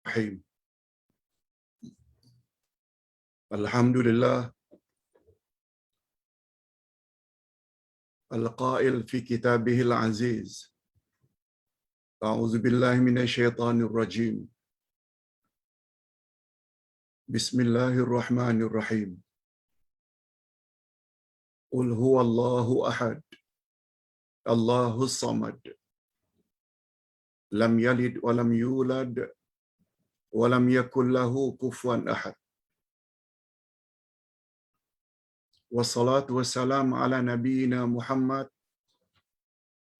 Bismillahirrahmanirrahim. Alhamdulillah al-qail fi kitabihil aziz. A'udzu billahi minasyaitonir rajim. Bismillahirrahmanirrahim. Qul huwallahu ahad. Allahus samad. Lam yalid wa lam yulad wa lam yakul lahu kufuwan ahad. Wassalatu wassalamu ala nabiyyina Muhammad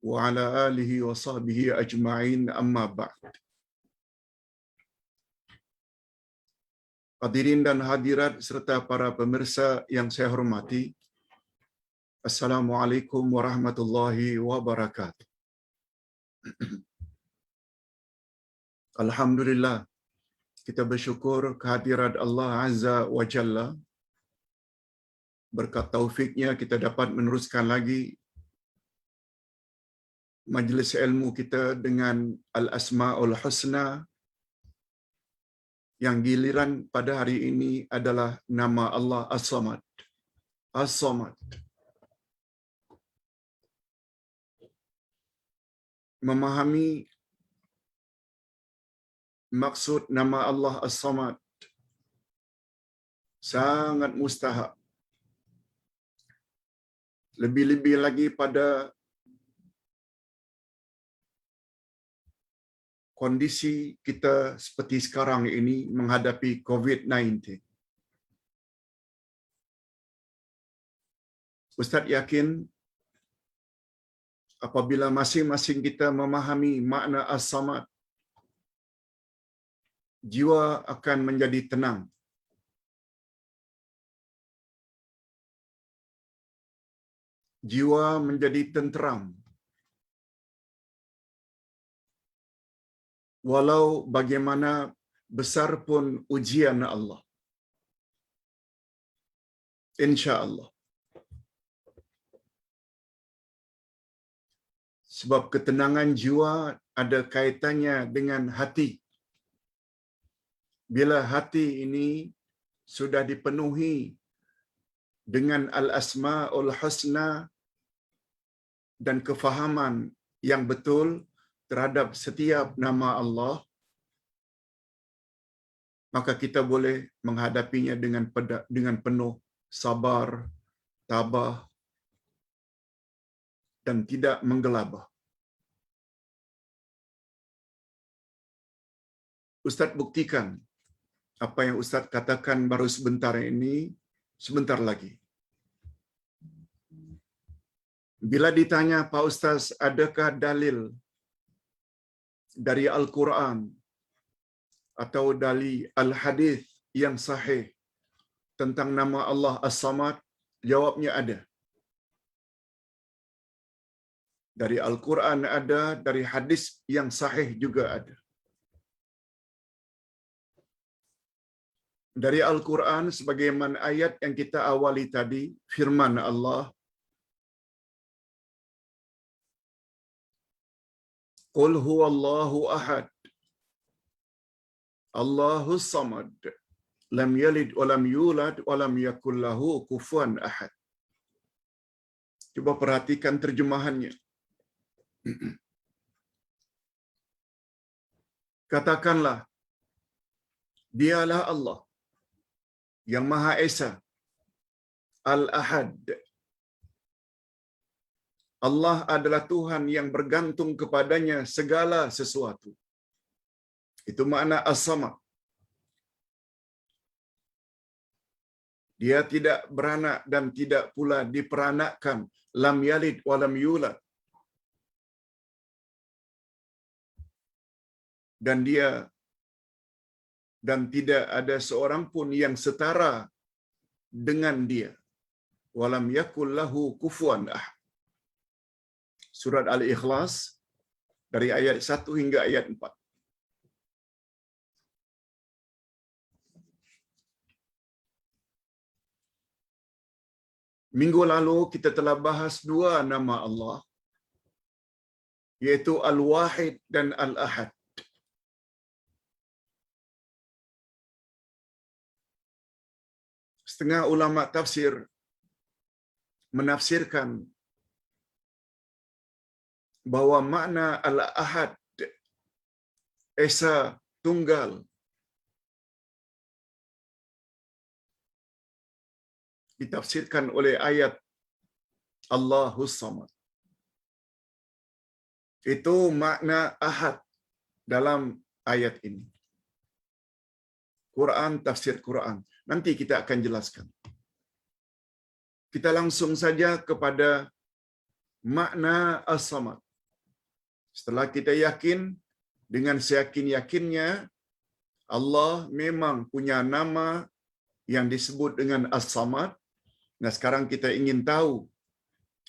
wa ala alihi wa sahbihi ajma'in, amma ba'd. Hadirin dan hadirat serta para pemirsa yang saya hormati, Assalamualaikum warahmatullahi wabarakatuh. Alhamdulillah, kita bersyukur kehadirat Allah Azza wa Jalla. Berkat taufiknya kita dapat meneruskan lagi majlis ilmu kita dengan Al-Asma'ul Husna, yang giliran pada hari ini adalah nama Allah As-Samad. As-Samad. Memahami maksud nama Allah As-Samad sangat mustahak. Lebih-lebih lagi pada kondisi kita seperti sekarang ini menghadapi COVID-19. Ustaz yakin apabila masing-masing kita memahami makna As-Samad, jiwa akan menjadi tenang. Jiwa menjadi tenteram. Walau bagaimana besar pun ujian Allah. Insya-Allah. Sebab ketenangan jiwa ada kaitannya dengan hati. Bila hati ini sudah dipenuhi dengan Al-Asma'ul Husna dan kefahaman yang betul terhadap setiap nama Allah, maka kita boleh menghadapinya dengan penuh sabar, tabah, dan tidak menggelabah. Ustaz buktikan apa yang Ustaz katakan baru sebentar lagi. Bila ditanya, Pak Ustaz, adakah dalil dari Al-Quran atau dari Al-Hadis yang sahih tentang nama Allah As-Samad? Jawabnya ada. Dari Al-Quran ada, dari hadis yang sahih juga ada. Dari Al-Quran sebagaimana ayat yang kita awali tadi, firman Allah, Qul huwallahu ahad, Allahus samad, lam yalid wa lam yulad wa lam yakul lahu kufuwan ahad. Coba perhatikan terjemahannya. Katakanlah, dialah Allah yang Maha Esa, Al-Ahad. Allah adalah Tuhan yang bergantung kepadanya segala sesuatu. Itu makna As-Samad. Dia tidak beranak dan tidak pula diperanakkan. Lam yalid wa lam yulad. Dan tidak ada seorang pun yang setara dengan dia. Walam yakul lahu kufuwan ahad. Surat Al-Ikhlas dari ayat 1 hingga ayat 4. Minggu lalu kita telah bahas dua nama Allah, yaitu Al-Wahid dan Al-Ahad. setengah ulama tafsir menafsirkan bahwa makna al-ahad, esa tunggal, ditafsirkan oleh ayat Allahus Samad. Itu makna ahad dalam ayat ini. Quran, tafsir Quran. Nanti kita akan jelaskan. Kita langsung saja kepada makna as-samad. Setelah kita yakin, dengan seyakin-yakinnya, Allah memang punya nama yang disebut dengan as-samad. Nah, sekarang kita ingin tahu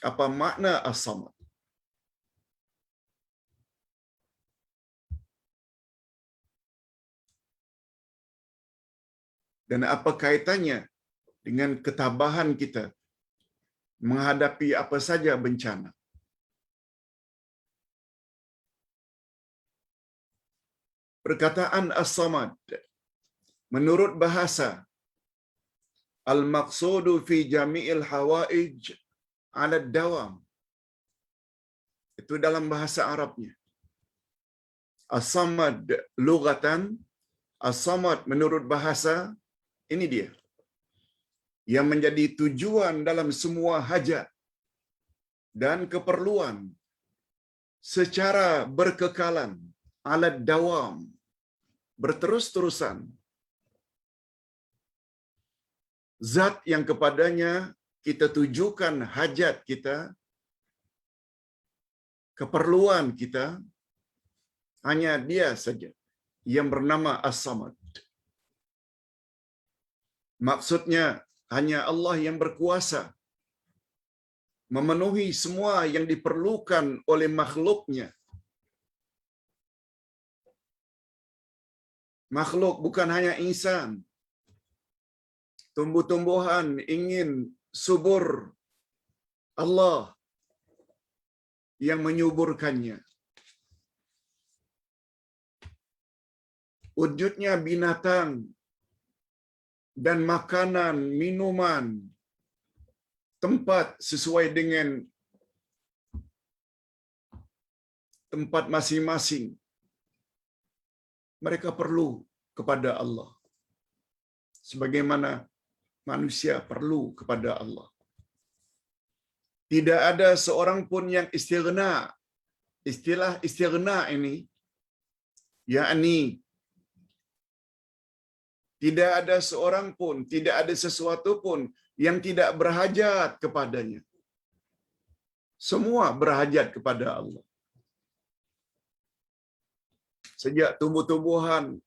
apa makna as-samad. Dan apa kaitannya dengan ketabahan kita menghadapi apa saja bencana. Perkataan as-samad menurut bahasa, al-maqsudu fi jami'il hawaij 'ala ad-dawam. Itu dalam bahasa Arabnya. As-samad lughatan, as-samad menurut bahasa, ini dia, yang menjadi tujuan dalam semua hajat dan keperluan secara berkekalan, alad dawam, berterus-terusan. Zat yang kepadanya kita tujukan hajat kita, keperluan kita, hanya dia saja yang bernama As-Samad. Maksudnya hanya Allah yang berkuasa memenuhi semua yang diperlukan oleh makhluknya. Makhluk bukan hanya insan. Tumbuh-tumbuhan ingin subur, Allah yang menyuburkannya. Wujudnya binatang dan makanan, minuman, tempat sesuai dengan tempat masing-masing. Mereka perlu kepada Allah. Sebagaimana manusia perlu kepada Allah. Tidak ada seorang pun yang istighna. Istilah istighna ini, yakni tidak ada seorang pun, tidak ada sesuatu pun yang tidak berhajat kepadanya. Semua berhajat kepada Allah. Sejak tumbuh-tumbuhan,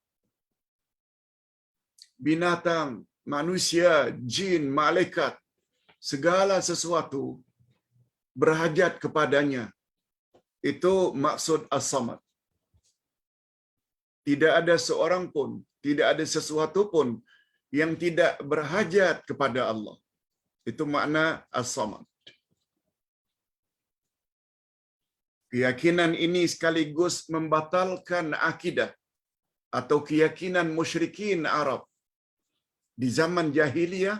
binatang, manusia, jin, malaikat, segala sesuatu berhajat kepadanya. Itu maksud as-samad. Tidak ada seorang pun, tidak ada sesuatu pun yang tidak berhajat kepada Allah. Itu makna as-samad. Keyakinan ini sekaligus membatalkan akidah atau keyakinan musyrikin Arab di zaman jahiliyah.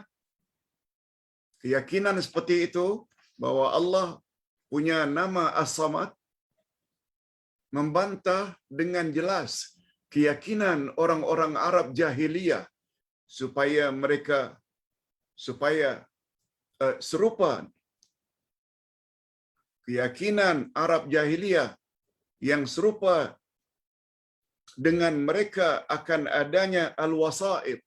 Keyakinan seperti itu, bahwa Allah punya nama As-Samad, membantah dengan jelas keyakinan orang-orang Arab jahiliyah supaya mereka serupa keyakinan Arab jahiliyah yang serupa dengan mereka akan adanya al-wasa'id.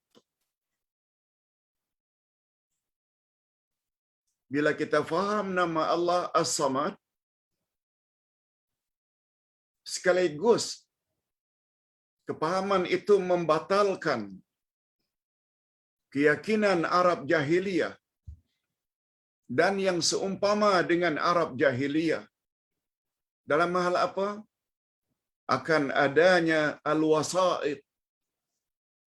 Bila kita faham nama Allah As-Samad, sekaligus kepahaman itu membatalkan keyakinan Arab jahiliyah dan yang seumpama dengan Arab jahiliyah. Dalam hal apa? Akan adanya al-wasa'id,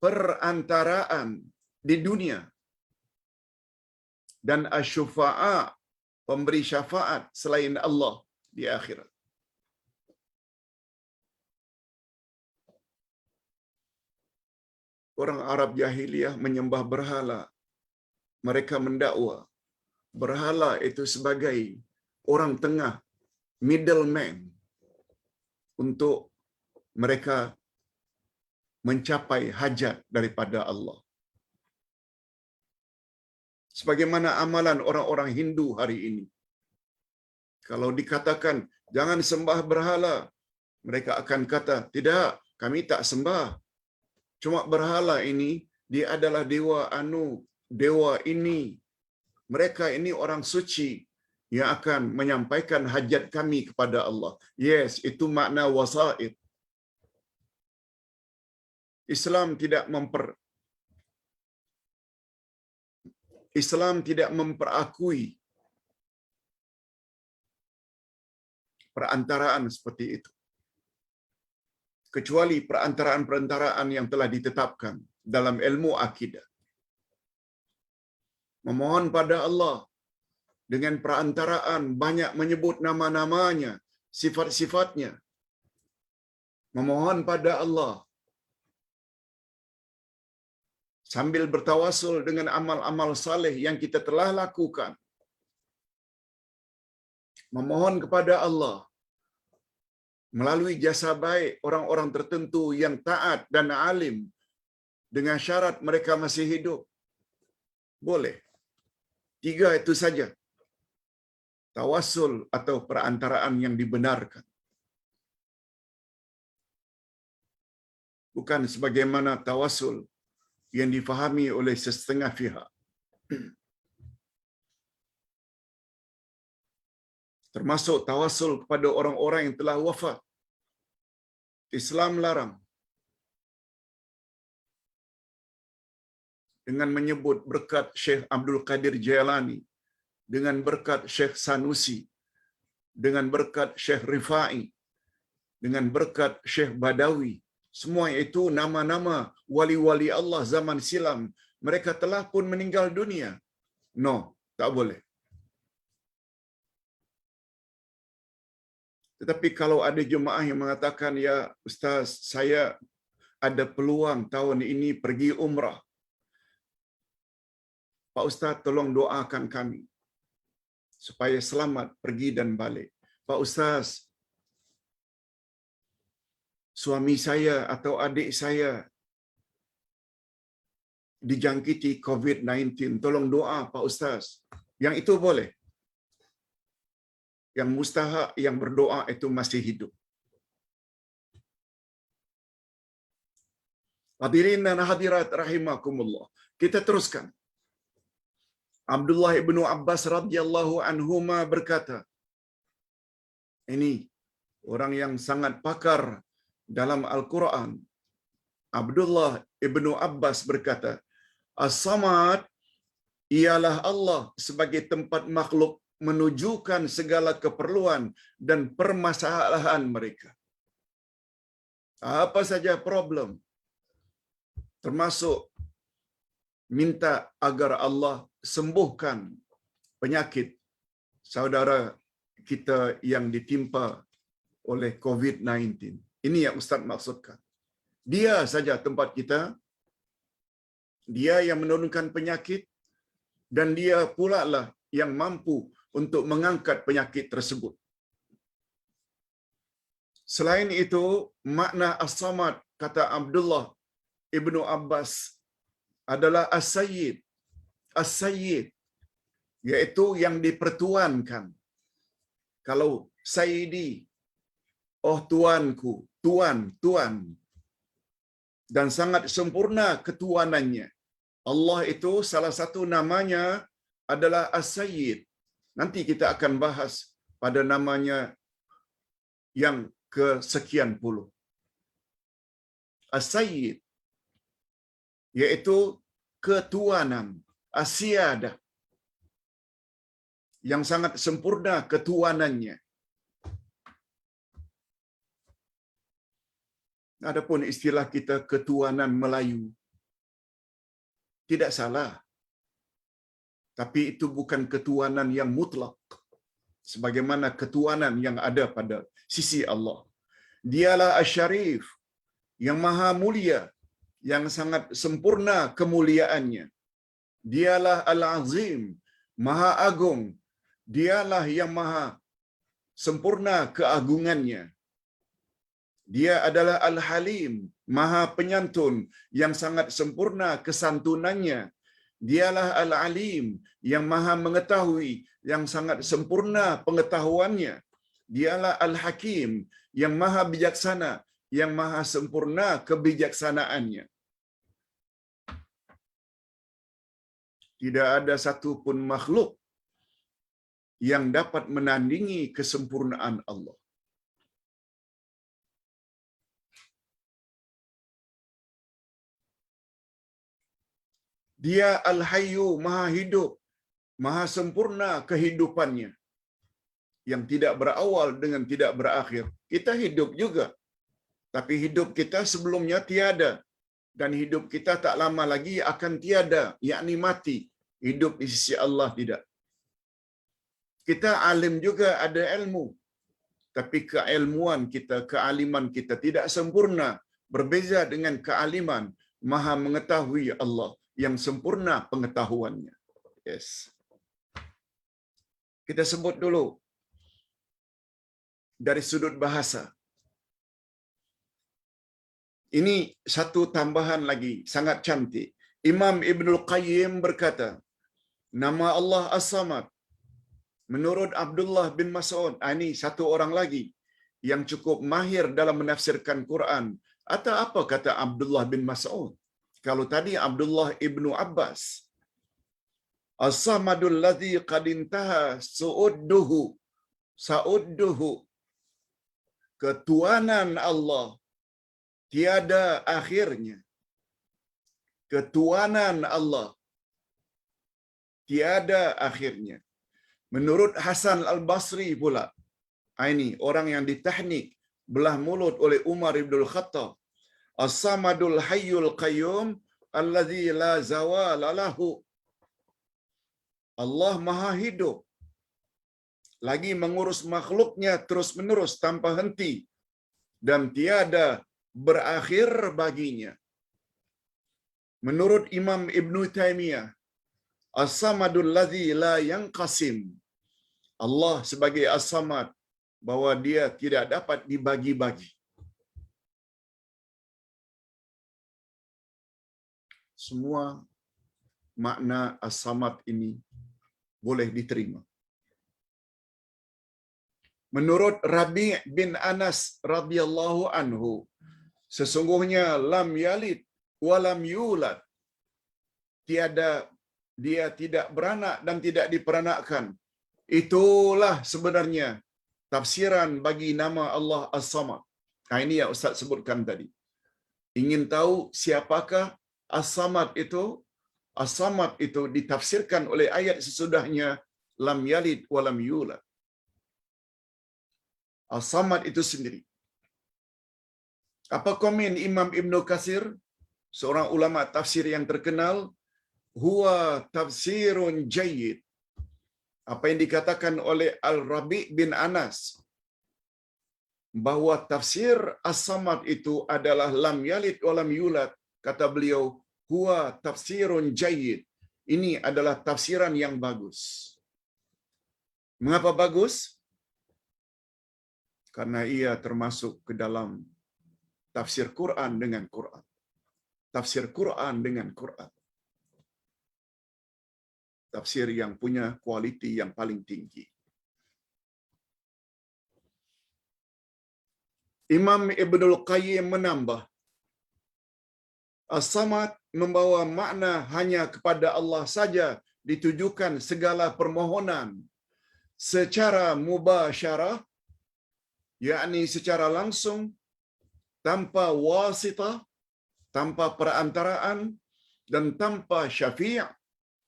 perantaraan di dunia, dan asy-syufa'a, pemberi syafaat selain Allah di akhirat. Orang Arab jahiliyah menyembah berhala, mereka mendakwa berhala itu sebagai orang tengah, middleman, untuk mereka mencapai hajat daripada Allah. Sebagaimana amalan orang-orang Hindu hari ini. Kalau dikatakan jangan sembah berhala, mereka akan kata, tidak, kami tak sembah. Cuma berhala ini, dia adalah dewa anu, dewa ini. Mereka ini orang suci yang akan menyampaikan hajat kami kepada Allah. Yes, itu makna wasaid. Islam tidak memperakui perantaraan seperti itu, kecuali perantaraan-perantaraan yang telah ditetapkan dalam ilmu akidah. Memohon pada Allah dengan perantaraan banyak menyebut nama-namanya, sifat-sifatnya. Memohon pada Allah sambil bertawasul dengan amal-amal saleh yang kita telah lakukan. Memohon kepada Allah melalui jasa baik orang-orang tertentu yang taat dan alim dengan syarat mereka masih hidup. Boleh. 3 itu saja tawasul atau perantaraan yang dibenarkan. Bukan sebagaimana tawasul yang difahami oleh setengah pihak. Termasuk tawasul kepada orang-orang yang telah wafat. Islam larang. Dengan menyebut berkat Syekh Abdul Qadir Jailani, dengan berkat Syekh Sanusi, dengan berkat Syekh Rifai, dengan berkat Syekh Badawi. Semua itu nama-nama wali-wali Allah zaman silam. Mereka telah pun meninggal dunia. No, tak boleh. Tetapi kalau ada jemaah yang mengatakan, ya Ustaz, saya ada peluang tahun ini pergi umrah. Pak Ustaz, tolong doakan kami supaya selamat pergi dan balik. Pak Ustaz, suami saya atau adik saya dijangkiti COVID-19. Tolong doa Pak Ustaz. Yang itu boleh. Yang mustahak, yang berdoa itu masih hidup. Hadirin dan hadirat rahimakumullah. Kita teruskan. Abdullah ibnu Abbas radhiyallahu anhuma berkata, ini orang yang sangat pakar dalam Al-Quran. Abdullah ibnu Abbas berkata, As-Samad ialah Allah sebagai tempat makhluk menujukan segala keperluan dan permasalahan mereka. Apa saja problem, termasuk minta agar Allah sembuhkan penyakit saudara kita yang ditimpa oleh COVID-19. Ini yang Ustaz maksudkan. Dia saja tempat kita, dia yang menurunkan penyakit, dan dia pula lah yang mampu untuk mengangkat penyakit tersebut. Selain itu, makna As-Samad, kata Abdullah ibnu Abbas, adalah As-Sayyid. As-Sayyid, iaitu yang dipertuankan. Kalau Sayyidi, oh tuanku, tuan, dan sangat sempurna ketuanannya. Allah itu salah satu namanya adalah As-Sayyid. Nanti kita akan bahas pada namanya yang kesekian puluh. As-Sayyid, iaitu ketuanan, As-Siyadah, yang sangat sempurna ketuanannya. Adapun istilah kita ketuanan Melayu, tidak salah. Tapi itu bukan ketuanan yang mutlak, sebagaimana ketuanan yang ada pada sisi Allah. Dialah Asy-Syarif, yang maha mulia, yang sangat sempurna kemuliaannya. Dialah Al-Azim, Maha Agung. Dialah yang maha sempurna keagungannya. Dia adalah Al-Halim, Maha Penyantun yang sangat sempurna kesantunannya. Dialah Al-Alim yang maha mengetahui yang sangat sempurna pengetahuannya. Dialah Al-Hakim yang maha bijaksana yang maha sempurna kebijaksanaannya. Tidak ada satu pun makhluk yang dapat menandingi kesempurnaan Allah. Dia Al-Hayyu, Maha Hidup, Maha sempurna kehidupannya yang tidak berawal dengan tidak berakhir. Kita hidup juga, tapi hidup kita sebelumnya tiada, dan hidup kita tak lama lagi akan tiada, yakni mati. Hidup di sisi Allah tidak. Kita alim juga, ada ilmu, tapi keilmuan kita, kealiman kita tidak sempurna, berbeza dengan kealiman Maha mengetahui Allah yang sempurna pengetahuannya. Yes. Kita sebut dulu dari sudut bahasa. Ini satu tambahan lagi sangat cantik. Imam Ibnul Qayyim berkata, nama Allah As-Samad menurut Abdullah bin Mas'ud, ini satu orang lagi yang cukup mahir dalam menafsirkan Quran. Atau apa kata Abdullah bin Mas'ud? Kalau tadi Abdullah ibnu Abbas, As-Samadul ladzi qad intaha sa'udduhu, ketuanan Allah tiada akhirnya. Ketuanan Allah tiada akhirnya. Menurut Hasan Al-Basri pula, ini orang yang ditahnik belah mulut oleh Umar ibn Khattab, As-Samadul Hayyul Qayyum allazi la zawala lahu. Allah Maha Hidup, lagi mengurus makhluknya terus-menerus tanpa henti, dan tiada berakhir baginya. Menurut Imam Ibn Taymiyah, As-Samadul ladzi la yanqasim. Allah sebagai As-Samad, bahwa dia tidak dapat dibagi-bagi. Semua makna As-Samad ini boleh diterima. Menurut Rabi' bin Anas radhiyallahu anhu, sesungguhnya lam yalid wa lam yulad. Dia tidak beranak dan tidak diperanakkan. Itulah sebenarnya tafsiran bagi nama Allah As-Samad. Ini yang Ustaz sebutkan tadi. Ingin tahu siapakah As-Samad itu? As-Samad itu ditafsirkan oleh ayat sesudahnya, lam yalid wa lam yulad. As-Samad itu sendiri. Apa komen Imam Ibn Katsir, seorang ulama tafsir yang terkenal? Huwa tafsirun jayyid. Apa yang dikatakan oleh Al-Rabi' bin Anas, bahwa tafsir As-Samad itu adalah lam yalid wa lam yulad. Kata beliau, huwa tafsirun jayyid. Ini adalah tafsiran yang bagus. Mengapa bagus? Karena ia termasuk ke dalam tafsir Quran dengan Quran. Tafsir Quran dengan Quran. Tafsir yang punya kualiti yang paling tinggi. Imam Ibnul Qayyim menambah, As-Samad membawa makna hanya kepada Allah saja ditujukan segala permohonan secara mubasyarah, yakni secara langsung, tanpa wasitah, tanpa perantaraan, dan tanpa syafi',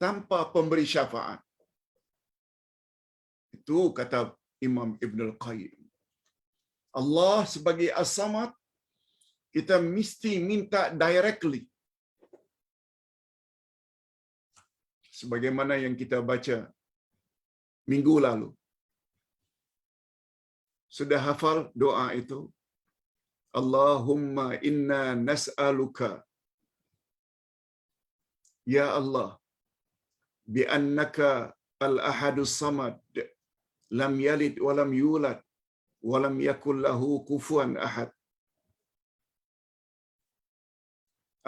tanpa pemberi syafaat. Itu kata Imam Ibnul Qayyim. Allah sebagai As-Samad, kita mesti minta directly. Sebagaimana yang kita baca minggu lalu. Sudah hafal doa itu? Allahumma inna nas'aluka. Ya Allah, bi annaka al-ahadus samad lam yalid wa lam yulad wa lam yakul lahu kufuwan ahad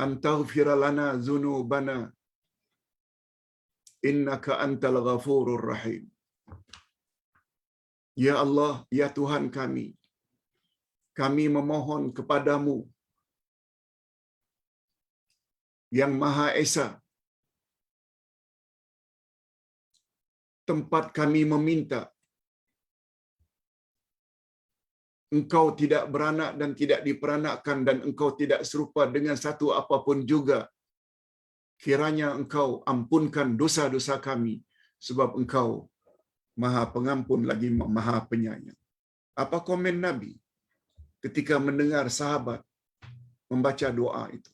an taghfir lana dhunubana innaka antal ghafurur rahim. Ya Allah, ya Tuhan kami memohon kepadamu yang Maha Esa, tempat kami meminta. Engkau tidak beranak dan tidak diperanakkan, dan Engkau tidak serupa dengan satu apapun juga. Kiranya Engkau ampunkan dosa-dosa kami, sebab Engkau Maha Pengampun lagi Maha Penyayang. Apa komen Nabi ketika mendengar sahabat membaca doa itu?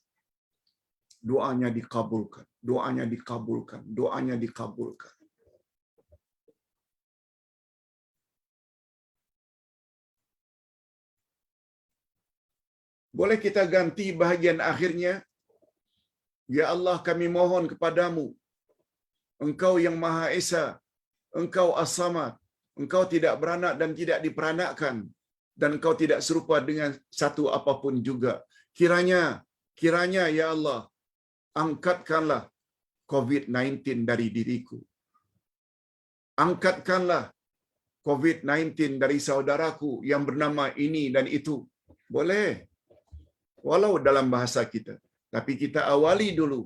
Doanya dikabulkan, doanya dikabulkan, doanya dikabulkan. Boleh kita ganti bahagian akhirnya? Ya Allah, kami mohon kepadamu, Engkau yang Maha Esa, Engkau As-Samad, Engkau tidak beranak dan tidak diperanakkan, dan Engkau tidak serupa dengan satu apapun juga. Kiranya ya Allah, angkatkanlah COVID-19 dari diriku. Angkatkanlah COVID-19 dari saudaraku yang bernama ini dan itu. Boleh. Walau dalam bahasa kita. Tapi kita awali dulu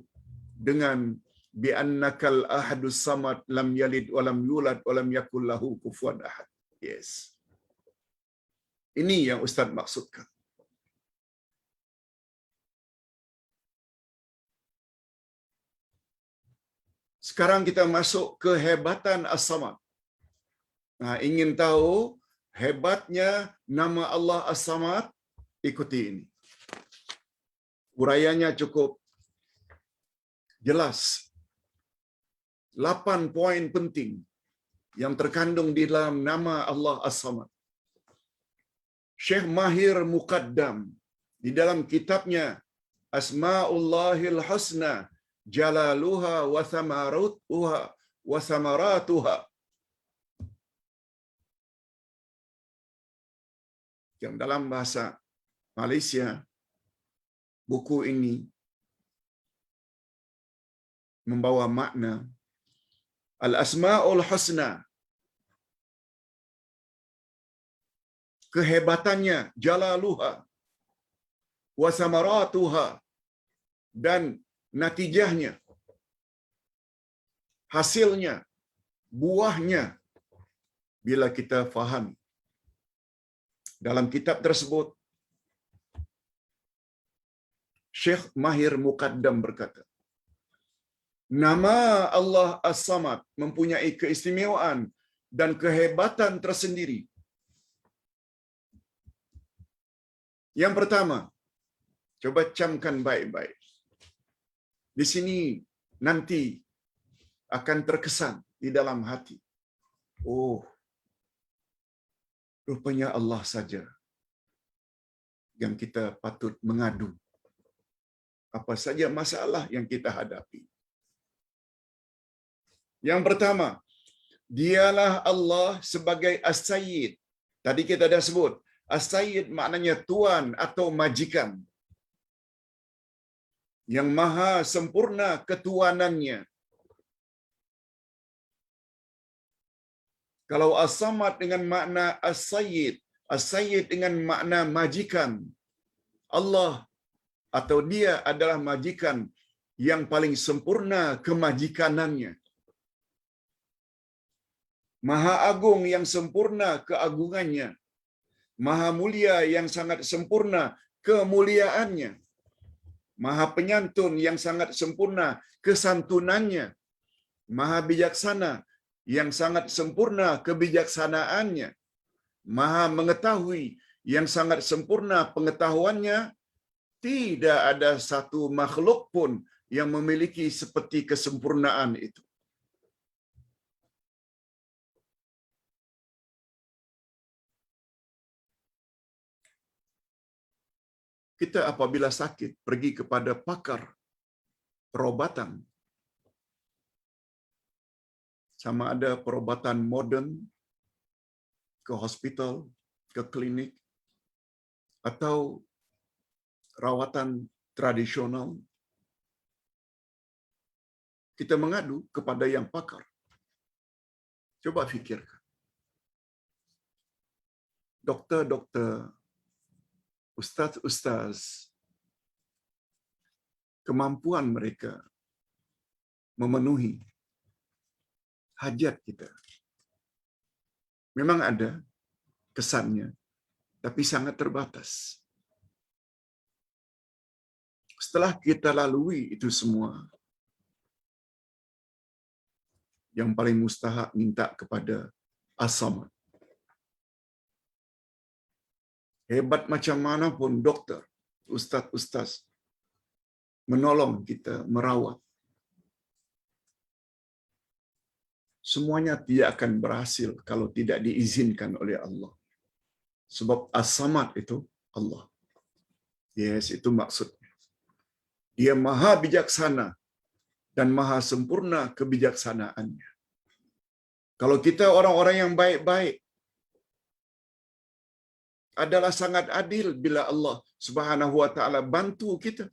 dengan bi annakal ahadus samad lam yalid wa lam yulad wa lam yakul lahu kufuwan ahad. Yes. Ini yang Ustaz maksudkan. Sekarang kita masuk ke hebatan As-Samad. Nah, ingin tahu hebatnya nama Allah As-Samad? Ikuti ini. Urayanya cukup jelas. 8 poin penting yang terkandung di dalam nama Allah As-Samad. Syekh Mahir Muqaddam di dalam kitabnya Asma'ullahil Husna Jalaluha wa Samaratuha, yang dalam bahasa Malaysia buku ini membawa makna Al-Asma'ul Husna, kehebatannya, Jalaluha wa Samaratuha, dan natijahnya, hasilnya, buahnya, bila kita faham. Dalam kitab tersebut, Syekh Mahir Muqaddam berkata, nama Allah As-Samad mempunyai keistimewaan dan kehebatan tersendiri. Yang pertama, coba camkan baik-baik. Di sini nanti akan terkesan di dalam hati. Oh, rupanya Allah saja yang kita patut mengadu. Apa saja masalah yang kita hadapi. Yang pertama, dialah Allah sebagai As-Sayyid. Tadi kita dah sebut, As-Sayyid maknanya tuan atau majikan. Yang maha sempurna ketuanannya. Kalau As-Samad dengan makna As-Sayyid, As-Sayyid dengan makna majikan, Allah atau dia adalah majikan yang paling sempurna kemajikanannya. Maha agung yang sempurna keagungannya. Maha mulia yang sangat sempurna kemuliaannya. Maha penyantun yang sangat sempurna kesantunannya. Maha bijaksana yang sangat sempurna kebijaksanaannya. Maha mengetahui yang sangat sempurna pengetahuannya. Tidak ada satu makhluk pun yang memiliki seperti kesempurnaan itu. Kita apabila sakit pergi kepada pakar perubatan, sama ada perubatan moden ke hospital, ke klinik, atau rawatan tradisional, kita mengadu kepada yang pakar. Coba fikirkan. Doktor-doktor, ustaz-ustaz, kemampuan mereka memenuhi hajat kita. Memang ada kesannya, tapi sangat terbatas. Setelah kita lalui itu semua, yang paling mustahak minta kepada As-Samad. Hebat macam mana pun doktor, ustaz-ustaz menolong kita, merawat, semuanya tidak akan berhasil kalau tidak diizinkan oleh Allah. Sebab As-Samad itu Allah. Yes, itu maksudnya. Dia maha bijaksana dan maha sempurna kebijaksanaannya. Kalau kita orang-orang yang baik-baik, adalah sangat adil bila Allah Subhanahu wa taala bantu kita.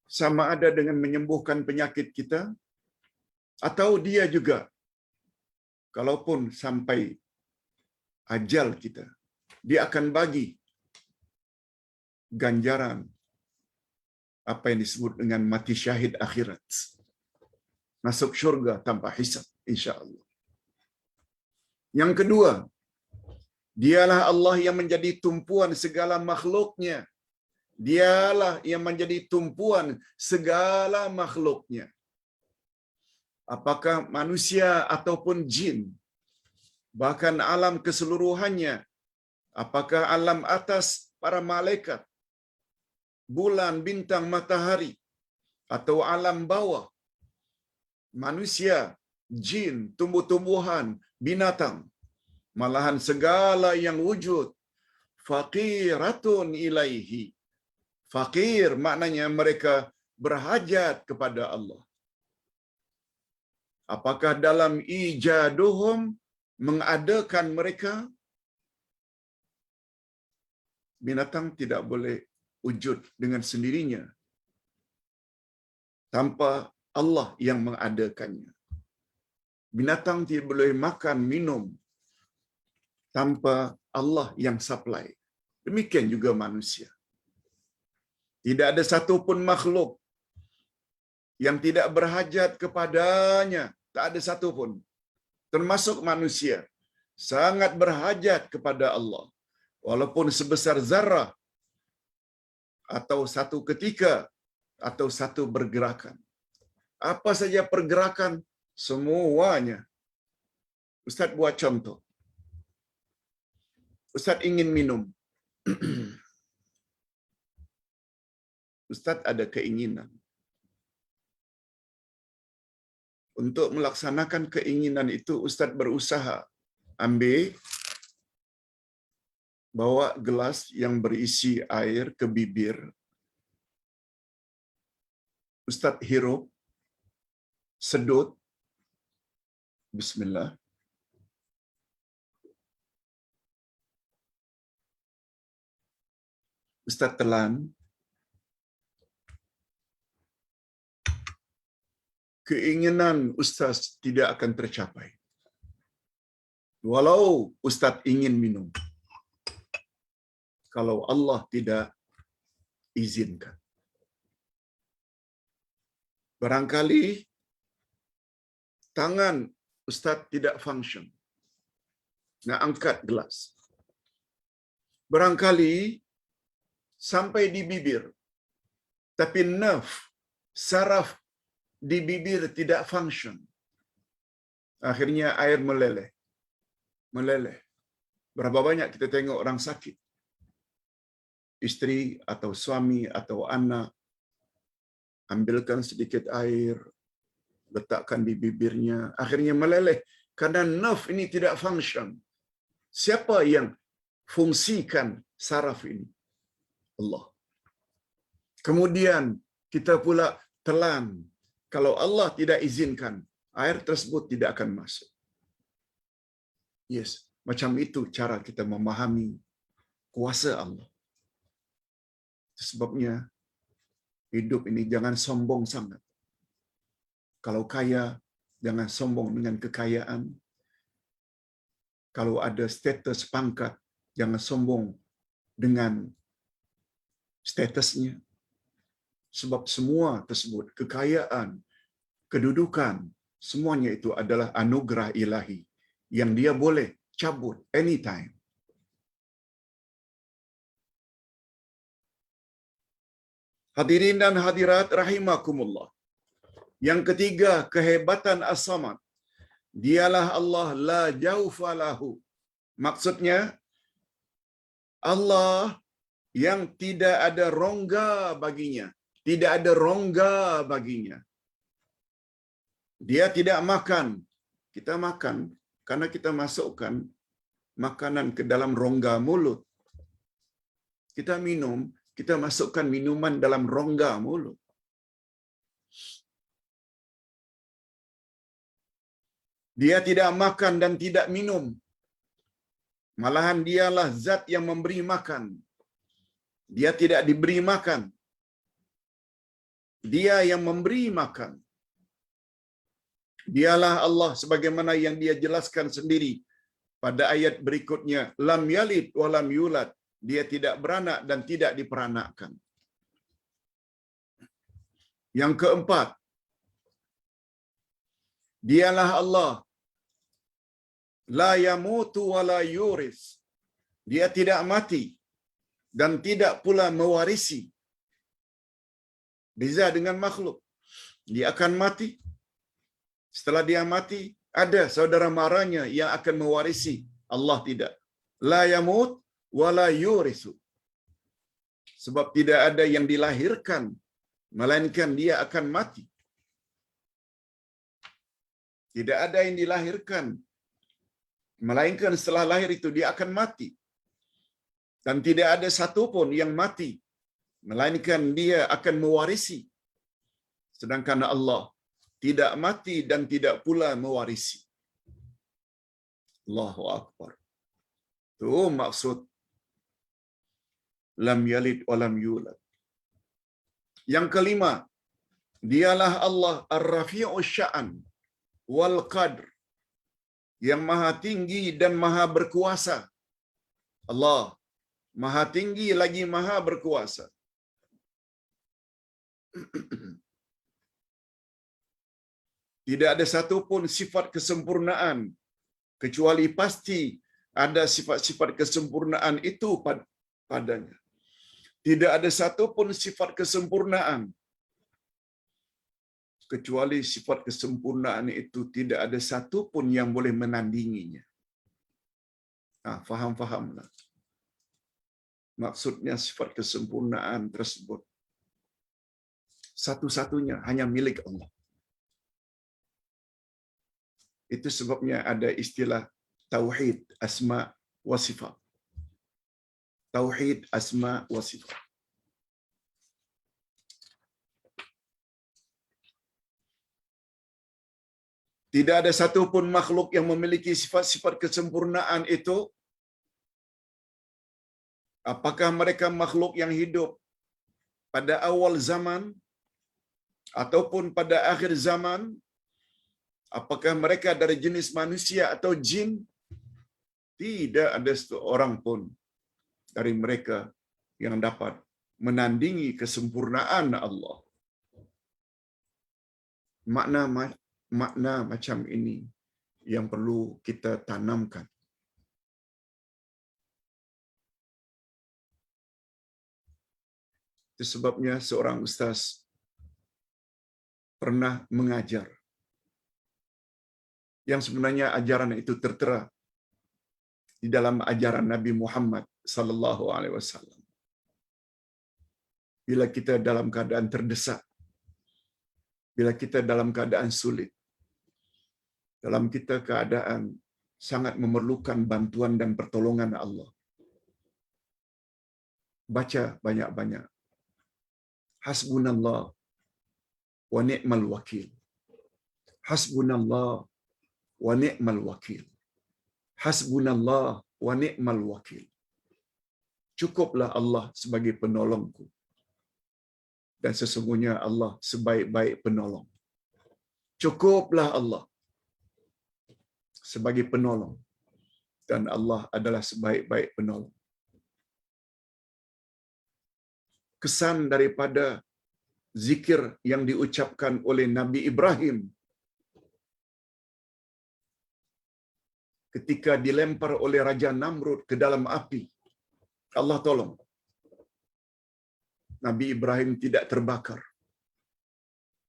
Sama ada dengan menyembuhkan penyakit kita, atau dia juga, kalaupun sampai ajal kita, dia akan bagi ganjaran apa yang disebut dengan mati syahid akhirat. Masuk syurga tanpa hisab, insya-Allah. Yang kedua, dialah Allah yang menjadi tumpuan segala makhluknya. Dialah yang menjadi tumpuan segala makhluknya. Apakah manusia ataupun jin, bahkan alam keseluruhannya, apakah alam atas para malaikat, bulan, bintang, matahari, atau alam bawah, manusia, jin, tumbuh-tumbuhan, binatang, malahan segala yang wujud, faqiratun ilaihi. Fakir maknanya mereka berhajat kepada Allah. Apakah dalam ijaduhum, mengadakan mereka, binatang tidak boleh wujud dengan sendirinya tanpa Allah yang mengadakannya. Binatang tidak boleh makan, minum tanpa Allah yang supply. Demikian juga manusia. Tidak ada satu pun makhluk yang tidak berhajat kepadanya. Tak ada satu pun. Termasuk manusia. Sangat berhajat kepada Allah. Walaupun sebesar zarah, atau satu ketika, atau satu pergerakan. Apa saja pergerakan, semuanya. Ustaz buat contoh. Ustaz ingin minum. Ustaz ada keinginan. Untuk melaksanakan keinginan itu, Ustaz berusaha ambil, bawa gelas yang berisi air ke bibir. Ustaz hirup, sedut, bismillah. Ustaz telan. Keinginan Ustaz tidak akan tercapai. Walau Ustaz ingin minum, kalau Allah tidak izinkan. Barangkali tangan Ustaz tidak function, nak angkat gelas. Barangkali sampai di bibir, tapi nerve, saraf di bibir tidak function. Akhirnya air meleleh. Meleleh. Berapa banyak kita tengok orang sakit, istri atau suami atau anak, ambilkan sedikit air, letakkan di bibirnya, akhirnya meleleh karena nerve ini tidak function. Siapa yang fungsikan saraf ini? Allah. Kemudian kita pula telan. Kalau Allah tidak izinkan, air tersebut tidak akan masuk. Yes, macam itu cara kita memahami kuasa Allah. Sebabnya hidup ini jangan sombong sangat. Kalau kaya, jangan sombong dengan kekayaan. Kalau ada status pangkat, jangan sombong dengan statusnya. Sebab semua tersebut, kekayaan, kedudukan, semuanya itu adalah anugerah ilahi yang dia boleh cabut anytime. Hadirin dan hadirat rahimakumullah. Yang ketiga, kehebatan As-Samad. Dialah Allah la jaufa lahu. Maksudnya, Allah yang tidak ada rongga baginya. Tidak ada rongga baginya. Dia tidak makan. Kita makan karena kita masukkan makanan ke dalam rongga mulut. Kita minum, kita masukkan minuman dalam rongga mulut. Dia tidak makan dan tidak minum. Malahan dialah zat yang memberi makan. Dia tidak diberi makan. Dia yang memberi makan. Dialah Allah sebagaimana yang dia jelaskan sendiri pada ayat berikutnya. Lam yalid wa lam yulad. Dia tidak beranak dan tidak diperanakkan. Yang keempat, dialah Allah la yamutu wa la yuris. Dia tidak mati dan tidak pula mewarisi. Beza dengan makhluk. Dia akan mati. Setelah dia mati, ada saudara maranya yang akan mewarisi. Allah tidak. La yamut wa la yurisu. Sebab tidak ada yang dilahirkan, melainkan dia akan mati. Tidak ada yang dilahirkan, melainkan setelah lahir itu dia akan mati. Dan tidak ada satu pun yang mati, melainkan dia akan mewarisi. Sedangkan Allah tidak mati dan tidak pula mewarisi. Allahu Akbar. Itu maksud lam yalid wa lam yulad. Yang kelima, dialah Allah Ar-Rafi'us Sya'an wal Qadr, yang maha tinggi dan maha berkuasa. Allah maha tinggi lagi maha berkuasa. Tidak ada satu pun sifat kesempurnaan, kecuali pasti ada sifat-sifat kesempurnaan itu padanya. Tidak ada satu pun sifat kesempurnaan, kecuali sifat kesempurnaan itu tidak ada satu pun yang boleh menandinginya. Faham-fahamlah. Maksudnya sifat kesempurnaan tersebut satu-satunya hanya milik Allah. Itu sebabnya ada istilah tauhid asma wa sifat. Tauhid asma wa sifat. Tidak ada satu pun makhluk yang memiliki sifat-sifat kesempurnaan itu. Apakah mereka makhluk yang hidup pada awal zaman ataupun pada akhir zaman? Apakah mereka dari jenis manusia atau jin? Tidak ada seorang pun dari mereka yang dapat menandingi kesempurnaan Allah. Makna macam ini yang perlu kita tanamkan. Itu sebabnya seorang ustaz pernah mengajar yang sebenarnya ajaran itu tertera di dalam ajaran Nabi Muhammad sallallahu alaihi wasallam. Bila kita dalam keadaan terdesak, bila kita dalam keadaan sulit, dalam kita keadaan sangat memerlukan bantuan dan pertolongan Allah, baca banyak-banyak. Hasbunallah wa ni'mal wakil. Hasbunallah wa ni'mal wakil. Hasbunallah wa ni'mal wakil. Cukuplah Allah sebagai penolongku. Dan sesungguhnya Allah sebaik-baik penolong. Cukuplah Allah sebagai penolong. Dan Allah adalah sebaik-baik penolong. Kesan daripada zikir yang diucapkan oleh Nabi Ibrahim ketika dilempar oleh Raja Namrud ke dalam api. Allah tolong. Nabi Ibrahim tidak terbakar.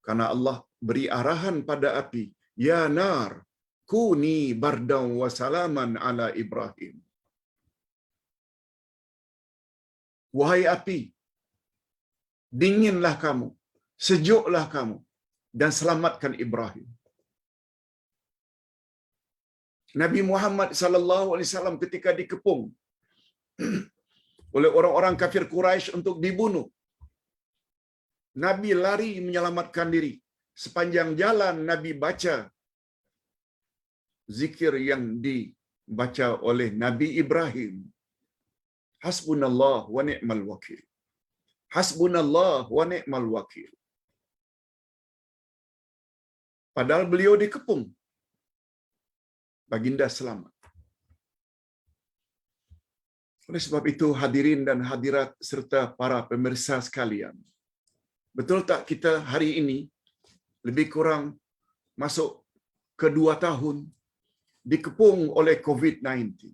Karena Allah beri arahan pada api, ya nar, kuni bardan wa salaman ala Ibrahim. Wahai api, dinginlah kamu, sejuklah kamu, dan selamatkan Ibrahim. Nabi Muhammad sallallahu alaihi wasallam ketika dikepung oleh orang-orang kafir Quraisy untuk dibunuh, Nabi lari menyelamatkan diri. Sepanjang jalan Nabi baca zikir yang dibaca oleh Nabi Ibrahim. Hasbunallah wa ni'mal wakil. Hasbunallah wa ni'mal wakil. Padahal beliau dikepung, baginda selamat. Oleh sebab itu, hadirin dan hadirat serta para pemirsa sekalian, betul tak kita hari ini lebih kurang masuk ke 2 tahun dikepung oleh COVID-19?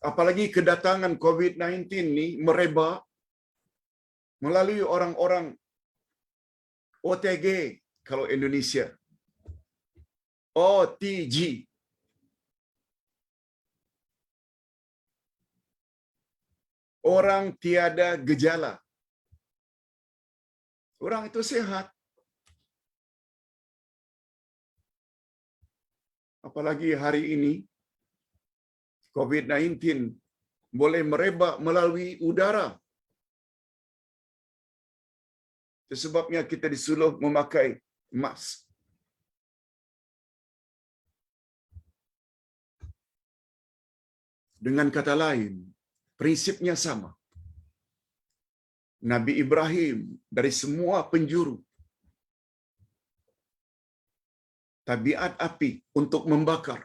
Apalagi kedatangan COVID-19 ni merebak melalui orang-orang OTG kalau Indonesia, OTG. Orang tiada gejala. Orang itu sehat. Apalagi hari ini COVID-19 boleh merebak melalui udara. Sebabnya kita disuruh memakai mask. Dengan kata lain, prinsipnya sama. Nabi Ibrahim dari semua penjuru, tabiat api untuk membakar.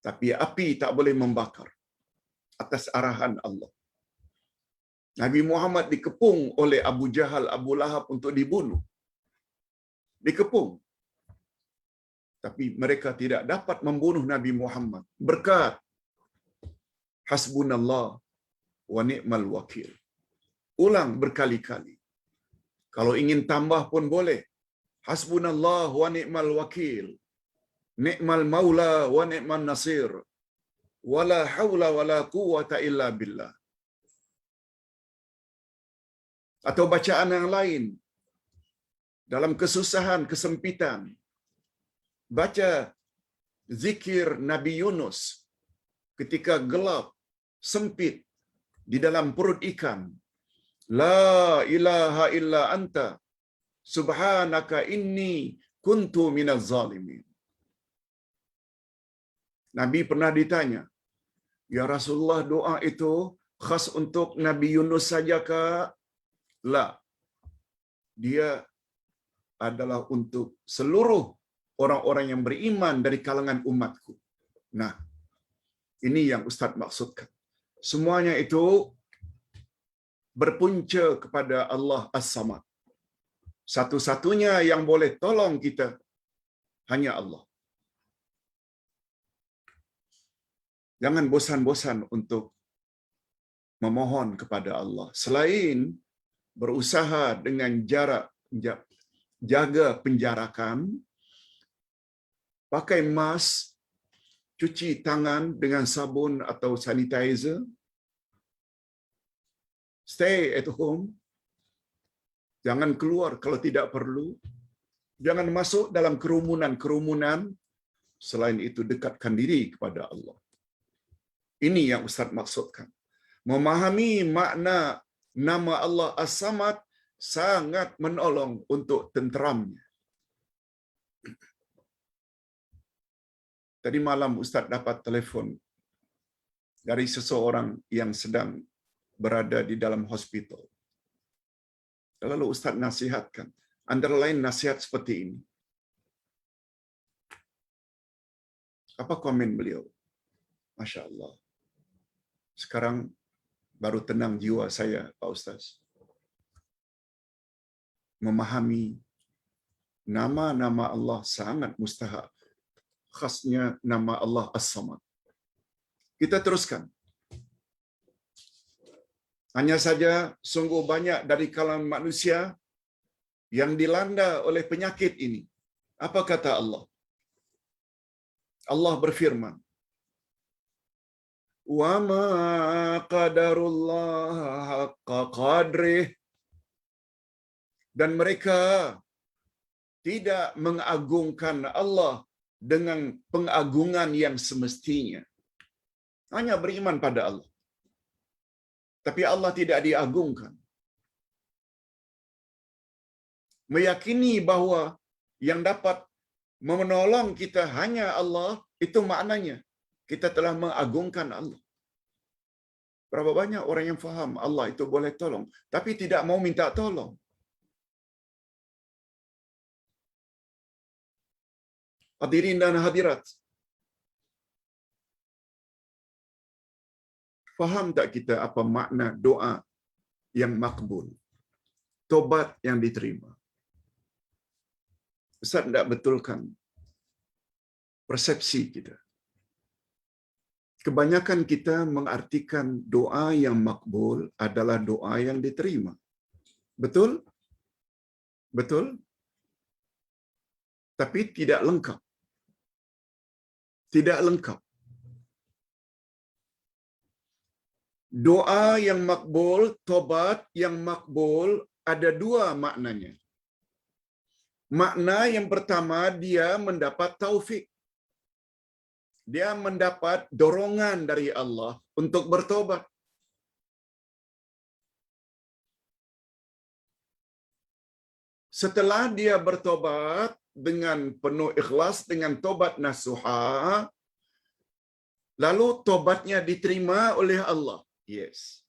Tapi api tak boleh membakar atas arahan Allah. Nabi Muhammad dikepung oleh Abu Jahal, Abu Lahab untuk dibunuh. Dikepung. Tapi mereka tidak dapat membunuh Nabi Muhammad berkat hasbunallah wa ni'mal wakil. Ulang berkali-kali. Kalau ingin tambah pun boleh. Hasbunallah wa ni'mal wakil. Ni'mal maula wa ni'man nasir. Wala hawla wala quwwata illa billah. Atau bacaan yang lain, dalam kesusahan, kesempitan, baca zikir Nabi Yunus ketika gelap, sempit di dalam perut ikan. La ilaha illa anta subhanaka inni kuntu minaz zalimin. Nabi pernah ditanya, ya Rasulullah, doa itu khas untuk Nabi Yunus saja kah? La. Dia adalah untuk seluruh orang-orang yang beriman dari kalangan umatku. Nah, ini yang Ustaz maksudkan. Semuanya itu berpunca kepada Allah As-Samad. Satu-satunya yang boleh tolong kita hanya Allah. Jangan bosan-bosan untuk memohon kepada Allah. Selain berusaha dengan jaga penjarakan, pakai mask, cuci tangan dengan sabun atau sanitizer, stay at home, jangan keluar kalau tidak perlu, jangan masuk dalam kerumunan-kerumunan. Selain itu, dekatkan diri kepada Allah. Ini yang Ustaz maksudkan. Memahami makna nama Allah As-Samad sangat menolong untuk tenteramnya. Tadi malam Ustaz dapat telefon dari seseorang yang sedang berada di dalam hospital. Lalu Ustaz nasihatkan, antara lain nasihat seperti ini. Apa komen beliau? Masya Allah. Sekarang baru tenang jiwa saya, Pak Ustaz. Memahami nama-nama Allah sangat mustahak. Khasnya nama Allah As-Samad. Kita teruskan. Hanya saja sungguh banyak dari kalangan manusia yang dilanda oleh penyakit ini. Apa kata Allah? Allah berfirman, "Wa ma qadarullah haqqa qadrih." Dan mereka tidak mengagungkan Allah dengan pengagungan yang semestinya. Hanya beriman pada Allah. Tapi Allah tidak diagungkan. Meyakini bahwa yang dapat menolong kita hanya Allah, itu maknanya kita telah mengagungkan Allah. Berapa banyak orang yang faham Allah itu boleh tolong, tapi tidak mau minta tolong. Hadirin dan hadirat, faham tak kita apa makna doa yang makbul? Tobat yang diterima. Ustaz tidak betulkan persepsi kita. Kebanyakan kita mengartikan doa yang makbul adalah doa yang diterima. Betul? Betul? Tapi tidak lengkap. Tidak lengkap. Doa yang makbul, tobat yang makbul ada dua maknanya. Makna yang pertama, dia mendapat taufik. Dia mendapat dorongan dari Allah untuk bertobat. Setelah dia bertobat dengan penuh ikhlas, dengan tobat nasuha, lalu tobatnya diterima oleh Allah. Yes.